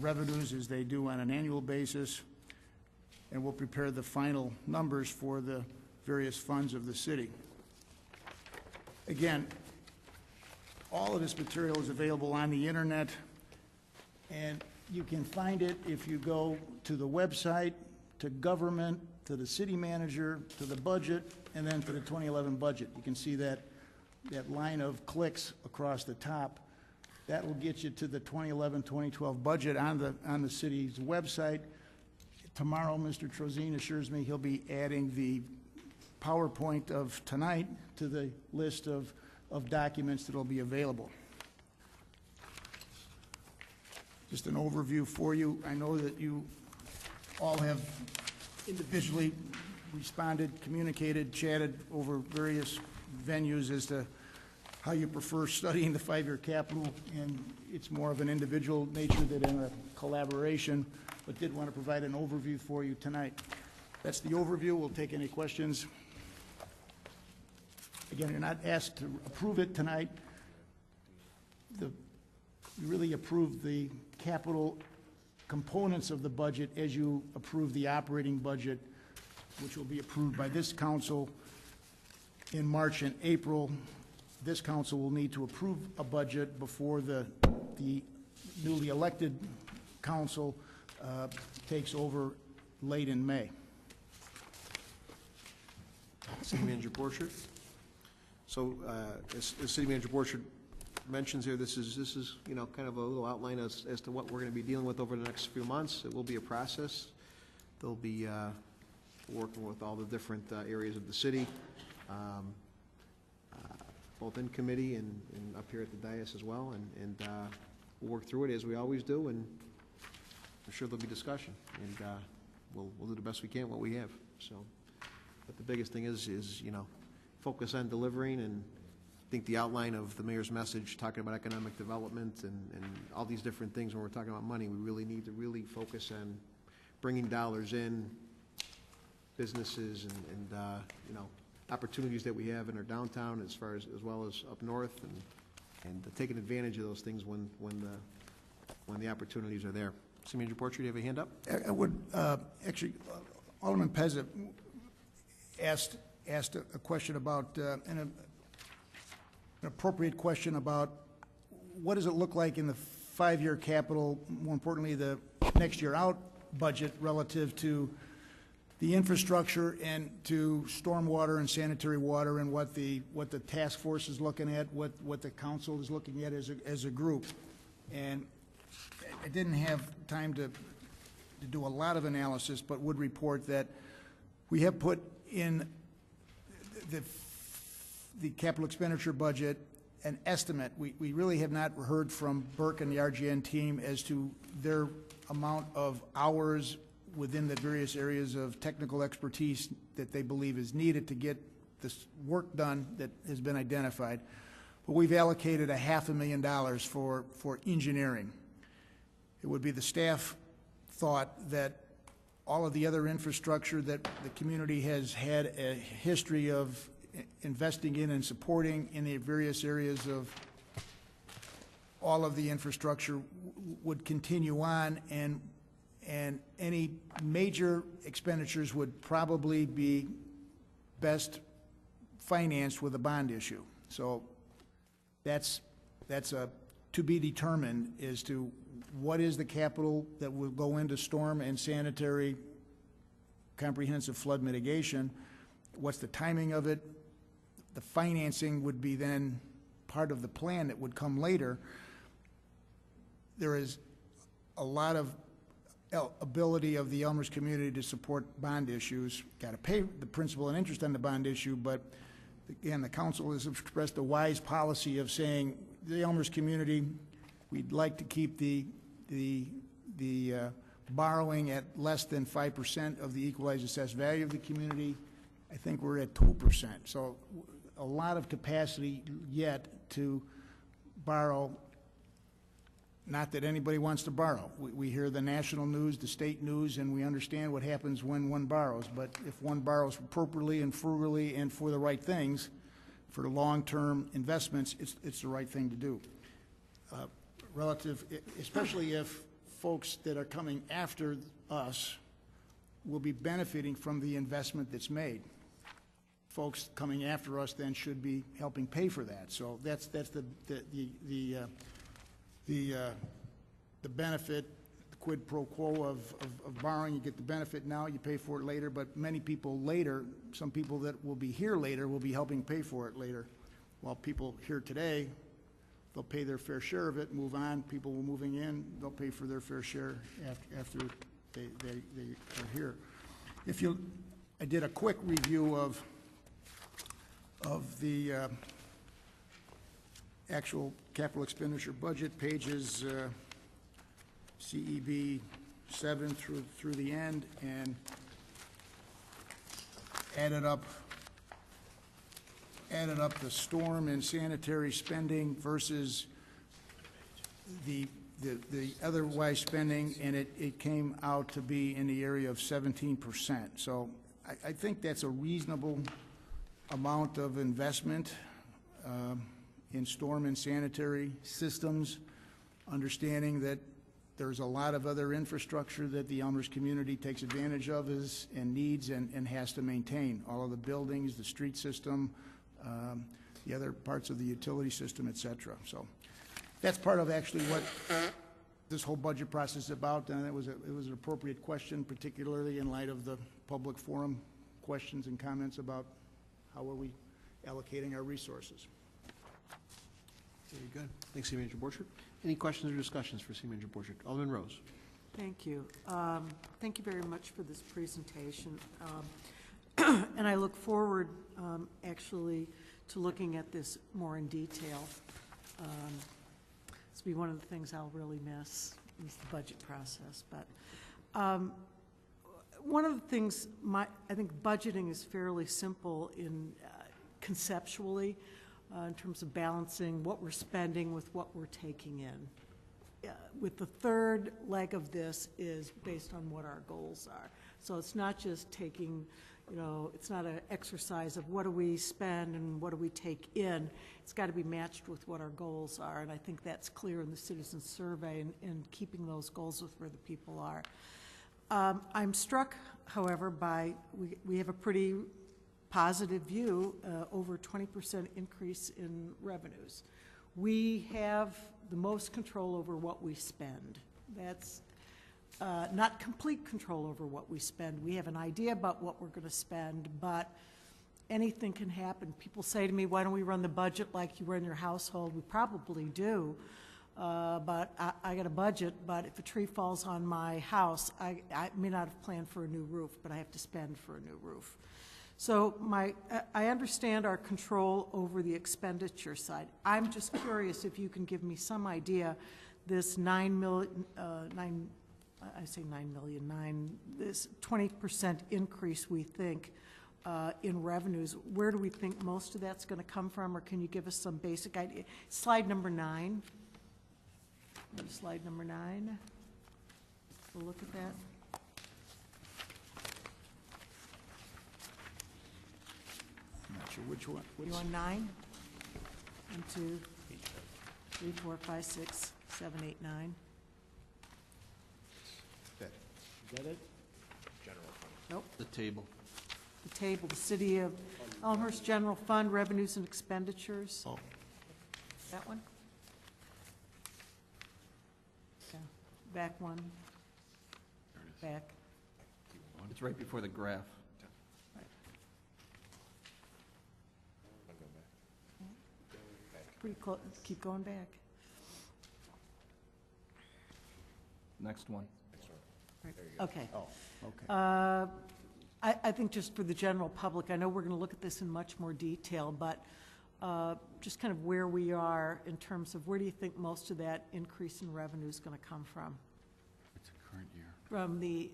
revenues as they do on an annual basis, and we'll prepare the final numbers for the various funds of the city. Again, all of this material is available on the internet, and you can find it if you go to the website, to government, to the city manager, to the budget, and then to the 2011 budget. You can see that line of clicks across the top. That will get you to the 2011-2012 budget on the city's website. Tomorrow, Mr. Trozine assures me he'll be adding the PowerPoint of tonight to the list of documents that will be available. Just an overview for you. I know that you all have individually responded, communicated, chatted over various venues as to how you prefer studying the 5-year capital, and it's more of an individual nature than in a collaboration, but did want to provide an overview for you tonight. That's the overview. We'll take any questions. Again, you're not asked to approve it tonight. You really approve the capital components of the budget as you approve the operating budget, which will be approved by this council in March and April. This council will need to approve a budget before the newly elected council takes over late in May. City Manager Borchert. So, as City Manager Borchert mentions here, this is kind of a little outline as to what we're going to be dealing with over the next few months. It will be a process. They'll be working with all the different areas of the city, both in committee and up here at the dais as well, and we'll work through it as we always do, and I'm sure there'll be discussion, and we'll do the best we can what we have. So, but the biggest thing is focus on delivering, and I think the outline of the mayor's message, talking about economic development and all these different things. When we're talking about money, we really need to really focus on bringing dollars in, businesses, and opportunities that we have in our downtown as well as up north, and taking advantage of those things when the opportunities are there. City Manager Portrait, do you have a hand up? I would actually Alderman Pezza asked a question about, an appropriate question about what does it look like in the 5-year capital, more importantly, the next year out budget relative to the infrastructure and to stormwater and sanitary water, and what the task force is looking at, what the council is looking at as a group. And I didn't have time to do a lot of analysis, but would report that we have put in the capital expenditure budget an estimate. We really have not heard from Burke and the RGN team as to their amount of hours within the various areas of technical expertise that they believe is needed to get this work done that has been identified. But we've allocated $500,000 for engineering. It would be the staff thought that all of the other infrastructure that the community has had a history of investing in and supporting in the various areas of all of the infrastructure would continue on, and any major expenditures would probably be best financed with a bond issue. So that's a to be determined as to what is the capital that will go into storm and sanitary comprehensive flood mitigation, what's the timing of it. The financing would be then part of the plan that would come later. There is a lot of ability of the Elmhurst community to support bond issues. Got to pay the principal and interest on the bond issue, but again, the council has expressed a wise policy of saying the Elmhurst community, we'd like to keep the borrowing at less than 5% of the equalized assessed value of the community. I think we're at 2%. So a lot of capacity yet to borrow. Not that anybody wants to borrow. We hear the national news, the state news, and we understand what happens when one borrows. But if one borrows appropriately and frugally and for the right things, for long-term investments, it's the right thing to do. Relative, especially if folks that are coming after us will be benefiting from the investment that's made. Folks coming after us then should be helping pay for that. So that's the benefit, the quid pro quo of borrowing. You get the benefit now, you pay for it later, but many people later, some people that will be here later will be helping pay for it later. While people here today, they'll pay their fair share of it, move on. People moving in, they'll pay for their fair share after they are here. I did a quick review of the actual capital expenditure budget, pages CEB 7 through the end, and added up the storm and sanitary spending versus the otherwise spending, and it came out to be in the area of 17%. So I think that's a reasonable amount of investment in storm and sanitary systems, understanding that there's a lot of other infrastructure that the Elmhurst community takes advantage of and needs and has to maintain. All of the buildings, the street system, the other parts of the utility system, et cetera. So that's part of actually what this whole budget process is about, and it was an appropriate question, particularly in light of the public forum questions and comments about how are we allocating our resources. Very good. Thanks, City Manager Borchert. Any questions or discussions for City Manager Borchert? Alderman Rose. Thank you. Thank you very much for this presentation. And I look forward, actually, to looking at this more in detail. This will be one of the things I'll really miss is the budget process. But one of the things, I think budgeting is fairly simple in conceptually, in terms of balancing what we're spending with what we're taking in. With the third leg of this is based on what our goals are. So it's not just taking, it's not an exercise of what do we spend and what do we take in. It's got to be matched with what our goals are, and I think that's clear in the citizen survey and keeping those goals with where the people are. I'm struck, however, by, we have a pretty positive view, over 20% increase in revenues. We have the most control over what we spend. That's not complete control over what we spend. We have an idea about what we're going to spend, but anything can happen. People say to me, why don't we run the budget like you run your household? We probably do, but I got a budget, but if a tree falls on my house, I may not have planned for a new roof, but I have to spend for a new roof. So I understand our control over the expenditure side. I'm just curious if you can give me some idea, this this 20% increase we think in revenues, where do we think most of that's going to come from, or can you give us some basic idea? Slide number 9. Slide number 9. We'll look at that. I'm not sure which one. You on 9? 1, 2, 3, 4, 5, 6, 7, 8, 9. Is that it? Nope. The table. The table, the City of Elmhurst General Fund Revenues and Expenditures. Oh. That one? Okay. Back one. Back. It's right before the graph. Pretty close. Keep going back. Next one. Right. Okay. Oh, okay. I think just for the general public, I know we're going to look at this in much more detail, but just kind of where we are in terms of where do you think most of that increase in revenue is going to come from? It's a current year. From the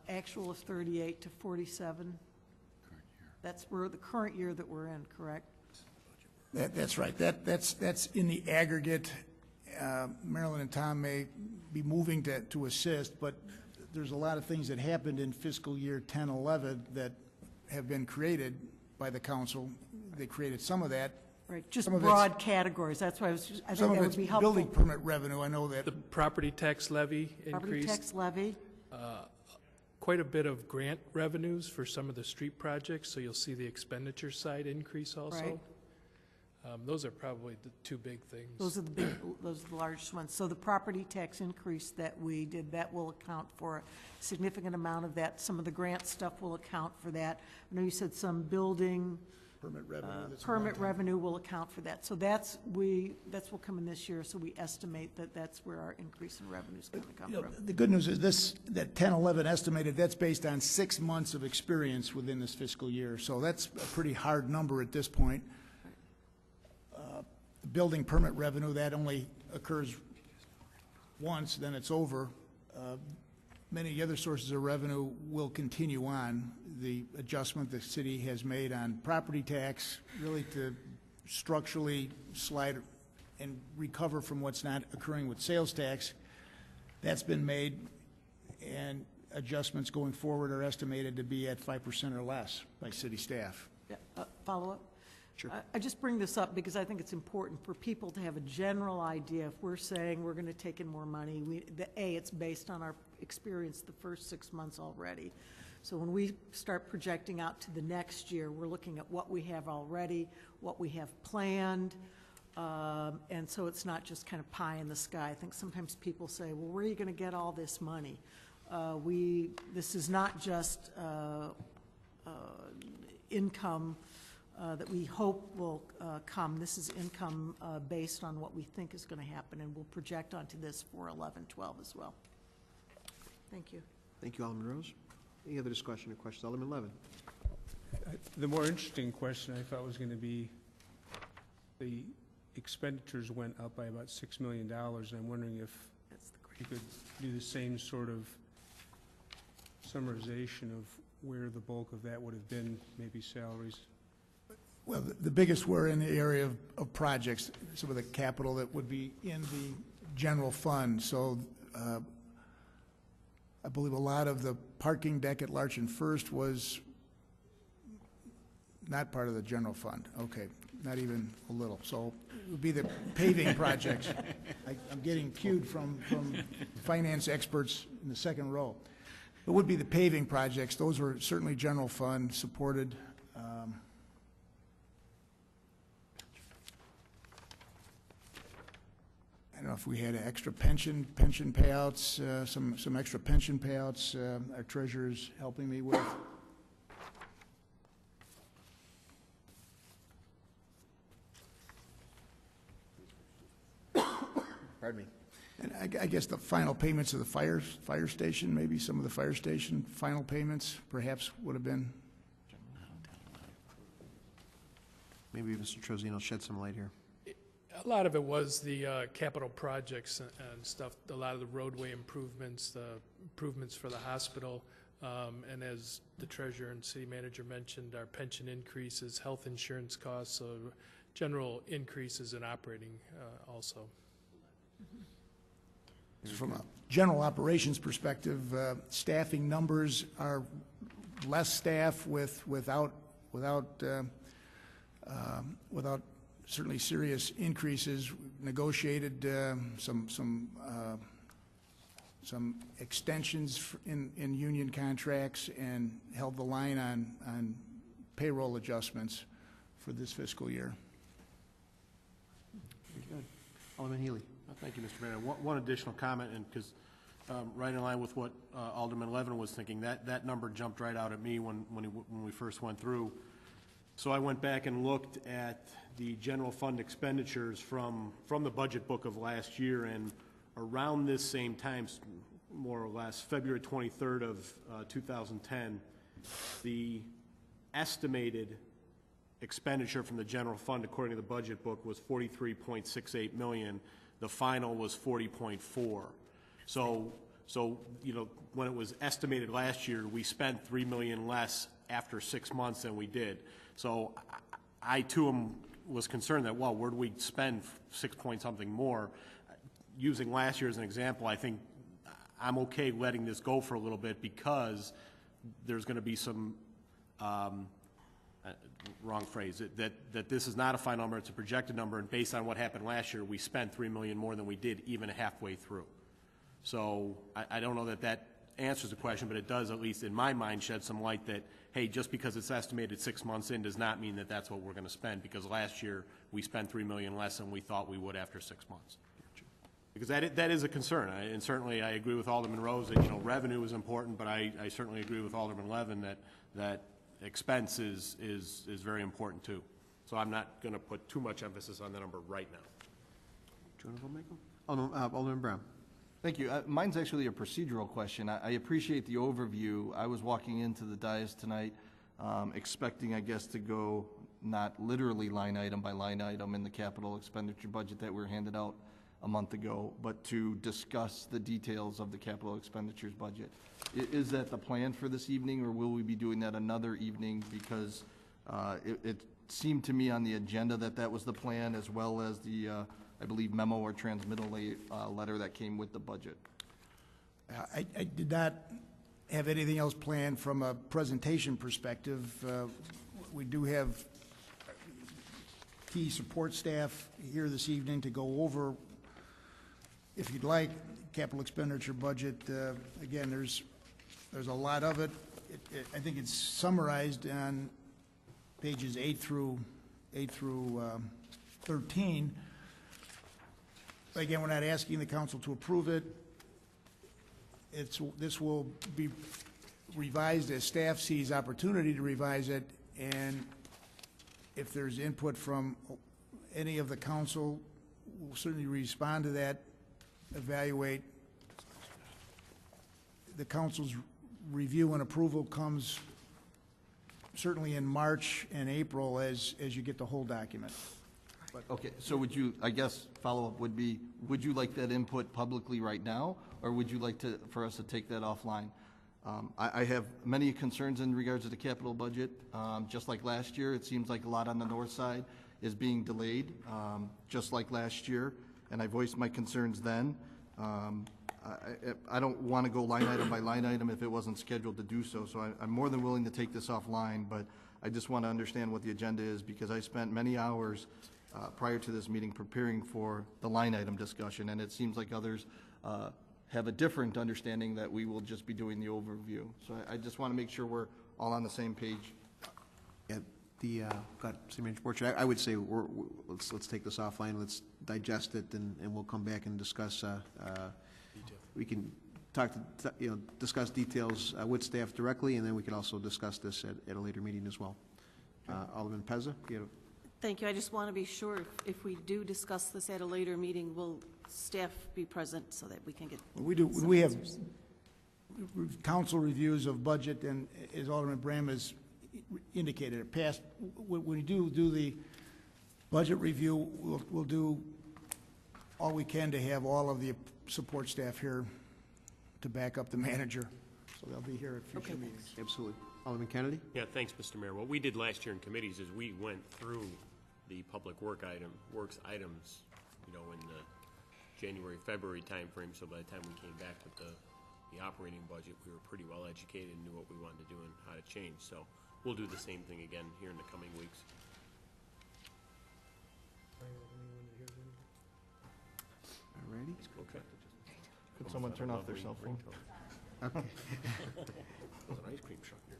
actual of 38 to 47? Current year. That's where the current year that we're in, correct? That's right. That's in the aggregate. Marilyn and Tom may be moving to assist, but there's a lot of things that happened in fiscal year 10-11 that have been created by the council. They created some of that. Right, just Some of broad categories. That's why I think Some that of would it's be helpful. building permit revenue. I know that. The property tax levy Property increased. tax levy, Quite a bit of grant revenues for some of the street projects, so you'll see the expenditure side increase also. Right. Those are probably the two big things. those are the largest ones. So the property tax increase that we did, that will account for a significant amount of that. Some of the grant stuff will account for that. I know you said some building Permit revenue. that's a permit one-time. revenue will account for that. So that's will come in this year, so we estimate that that's where our increase in revenue is going to come You know, from. the good news is that 10-11 estimated, that's based on 6 months of experience within this fiscal year. So that's a pretty hard number at this point. The building permit revenue, that only occurs once, then it's over. Many other sources of revenue will continue on. The adjustment the city has made on property tax, really to structurally slide and recover from what's not occurring with sales tax, that's been made, and adjustments going forward are estimated to be at 5% or less by city staff. Yeah, follow-up? Sure. I just bring this up because I think it's important for people to have a general idea. If we're saying we're going to take in more money, it's based on our experience the first 6 months already. So when we start projecting out to the next year, we're looking at what we have already, what we have planned, and so it's not just kind of pie in the sky. I think sometimes people say, well, where are you going to get all this money? This is not just income that we hope will come. This is income based on what we think is going to happen, and we'll project onto this for 11-12 as well. Thank you. Thank you, Alderman Rose. Any other discussion or questions? Alderman Levin. The more interesting question I thought was going to be the expenditures went up by about $6 million, and I'm wondering if you could do the same sort of summarization of where the bulk of that would have been, maybe salaries. Well, the biggest were in the area of projects, some of the capital that would be in the general fund. So I believe a lot of the parking deck at Larch and First was not part of the general fund. Okay, not even a little. So it would be the paving projects. I'm getting cued from finance experts in the second row. It would be the paving projects. Those were certainly general fund supported. I don't know if we had extra pension payouts, some extra pension payouts our treasurer's helping me with. Pardon me. And I guess the final payments of the fire station, maybe some of the fire station final payments perhaps would have been. Maybe Mr. Trozino will shed some light here. A lot of it was the capital projects and stuff, a lot of the roadway improvements, the improvements for the hospital, and as the treasurer and city manager mentioned, our pension increases, health insurance costs, so general increases in operating also. From a general operations perspective, staffing numbers are less staff without certainly serious increases. Negotiated some extensions in union contracts and held the line on payroll adjustments for this fiscal year. Very good. Alderman Healy. Thank you, Mr. Mayor. One additional comment, and because right in line with what Alderman Levin was thinking, that number jumped right out at me when we first went through. So I went back and looked at the general fund expenditures from the budget book of last year, and around this same time, more or less, February 23rd of 2010, the estimated expenditure from the general fund, according to the budget book, was $43.68 million. The final was 40.4. So you know, when it was estimated last year, we spent $3 million less after 6 months than we did. So I too was concerned that, well, where do we spend 6 point something more? Using last year as an example, I think I'm okay letting this go for a little bit because there's going to be some wrong phrase, that this is not a final number, it's a projected number, and based on what happened last year, we spent $3 million more than we did even halfway through. So I don't know that answers the question, but it does, at least in my mind, shed some light that, hey, just because it's estimated 6 months in does not mean that that's what we're going to spend, because last year we spent $3 million less than we thought we would after 6 months. Because that is a concern, and certainly I agree with Alderman Rose that, you know, revenue is important, but I certainly agree with Alderman Levin that expense is very important too. So I'm not going to put too much emphasis on that number right now. Do you want to go make them? Alderman Brown. Thank you. Mine's actually a procedural question. I appreciate the overview. I was walking into the dais tonight expecting, I guess, to go not literally line item by line item in the capital expenditure budget that we were handed out a month ago, but to discuss the details of the capital expenditures budget. Is that the plan for this evening, or will we be doing that another evening? Because it seemed to me on the agenda that was the plan, as well as the, I believe, memo or transmittal letter that came with the budget. I did not have anything else planned from a presentation perspective. We do have key support staff here this evening to go over, if you'd like, capital expenditure budget. Again, there's a lot of it. I think it's summarized on pages 8 through 13. But again, we're not asking the council to approve it. This will be revised as staff sees opportunity to revise it, and if there's input from any of the council, we'll certainly respond to that, evaluate. The council's review and approval comes certainly in March and April as you get the whole document. Okay, so would you, I guess, follow-up would be, would you like that input publicly right now, or would you like for us to take that offline? I have many concerns in regards to the capital budget. Just like last year, it seems like a lot on the north side is being delayed, just like last year, and I voiced my concerns then. I don't want to go line item by line item if it wasn't scheduled to do so, so I'm more than willing to take this offline, but I just want to understand what the agenda is, because I spent many hours prior to this meeting preparing for the line item discussion, and it seems like others have a different understanding that we will just be doing the overview. So I just want to make sure we're all on the same page. Yeah, go ahead, City Manager Borchert. I would say let's take this offline, let's digest it, and we'll come back and discuss, we can talk to, discuss details with staff directly, and then we can also discuss this at a later meeting as well. Alderman Pezza, you have. Thank you. I just want to be sure if we do discuss this at a later meeting, will staff be present so that we can get We do. some We have answers? council reviews of budget, and as Alderman Bram has indicated, when we do the budget review, we'll do all we can to have all of the support staff here to back up the manager, so they'll be here at future meetings. Absolutely. Alderman Kennedy? Yeah, thanks, Mr. Mayor. What we did last year in committees is we went through the public works items, in the January, February timeframe, so by the time we came back with the operating budget, we were pretty well educated and knew what we wanted to do and how to change. So we'll do the same thing again here in the coming weeks. All righty. Okay. Could someone turn off their cell phone? Okay. There's an ice cream truck here.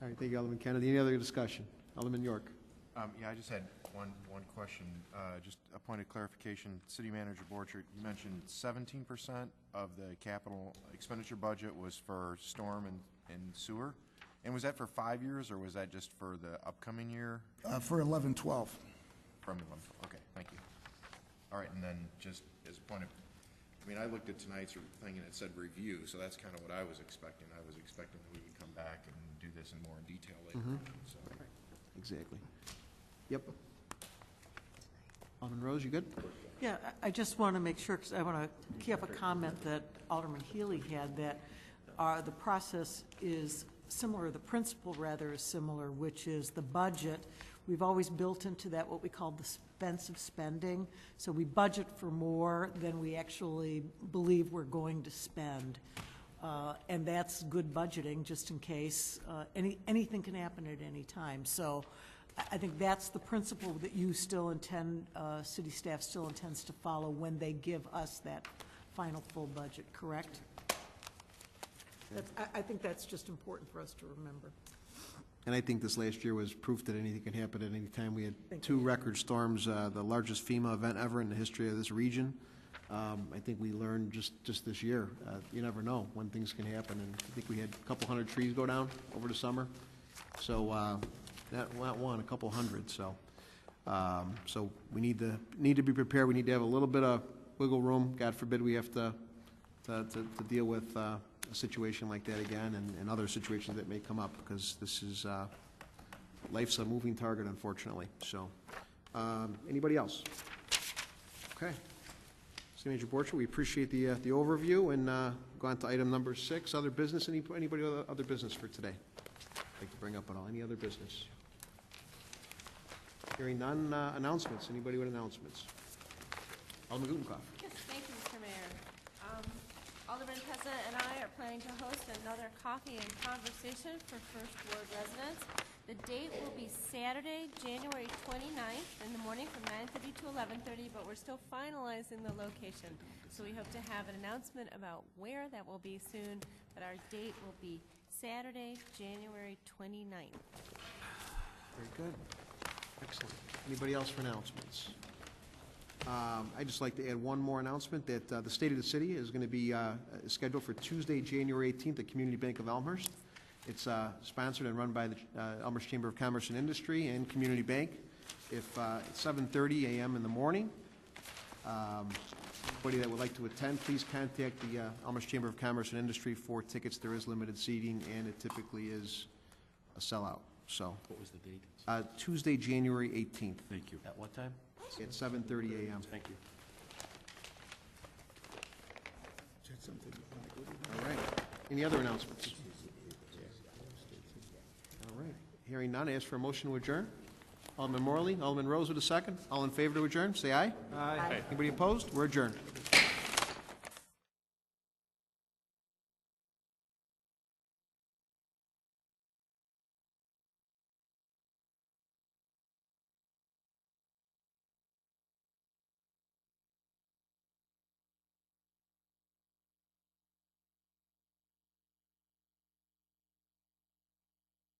All right, thank you, Alderman Kennedy. Any other discussion? Alderman York? Yeah, I just had one question, just a point of clarification. City Manager Borchert, you mentioned 17% of the capital expenditure budget was for storm and sewer. And was that for 5 years, or was that just for the upcoming year? For 11-12. From 11, okay, thank you. All right, and then just as a point of, I looked at tonight's thing and it said review, so that's kind of what I was expecting. I was expecting that we would come back and do this in more detail later. So. Exactly. Yep. Alderman Rose, you good? Yeah, I just want to make sure, because I want to keep up a comment that Alderman Healy had, that the process is similar, the principle rather is similar, which is the budget. We've always built into that what we call the expensive spending. So we budget for more than we actually believe we're going to spend. And that's good budgeting, just in case anything can happen at any time. So I think that's the principle that you still intend, city staff still intends to follow when they give us that final full budget, correct? I think that's just important for us to remember. And I think this last year was proof that anything can happen at any time. We had 2 record storms, the largest FEMA event ever in the history of this region. I think we learned just this year, you never know when things can happen. And I think we had a couple hundred trees go down over the summer. So not one, a couple hundred. So so we need to be prepared. We need to have a little bit of wiggle room. God forbid we have to deal with a situation like that again, and other situations that may come up, because this is life's a moving target, unfortunately. So anybody else? Okay. City Manager Borchert, we appreciate the overview, and go on to item number 6, other business. Anybody other business for today? I'd like to bring up at all. Any other business? Hearing none. Announcements. Anybody with announcements? Alderman Gutenkauf. Yes, thank you, Mr. Mayor. Alderman Pezza and I are planning to host another coffee and conversation for First Ward residents. The date will be Saturday, January 29th in the morning from 9:30 to 11:30, but we're still finalizing the location. So we hope to have an announcement about where that will be soon, but our date will be Saturday, January 29th. Very good. Excellent. Anybody else for announcements? I'd just like to add one more announcement, that the State of the City is going to be scheduled for Tuesday, January 18th at Community Bank of Elmhurst. It's sponsored and run by the Elmhurst Chamber of Commerce and Industry and Community Bank. It's 7:30 a.m. in the morning. Anybody that would like to attend, please contact the Elmhurst Chamber of Commerce and Industry for tickets. There is limited seating, and it typically is a sellout. So, What was the date? Tuesday, January 18th. Thank you. At what time? At 7:30 a.m. Thank you. All right. Any other announcements? All right. Hearing none, I ask for a motion to adjourn. Alderman Morley, Alderman Rose with a second. All in favor to adjourn, say aye. Aye. Anybody opposed? We're adjourned.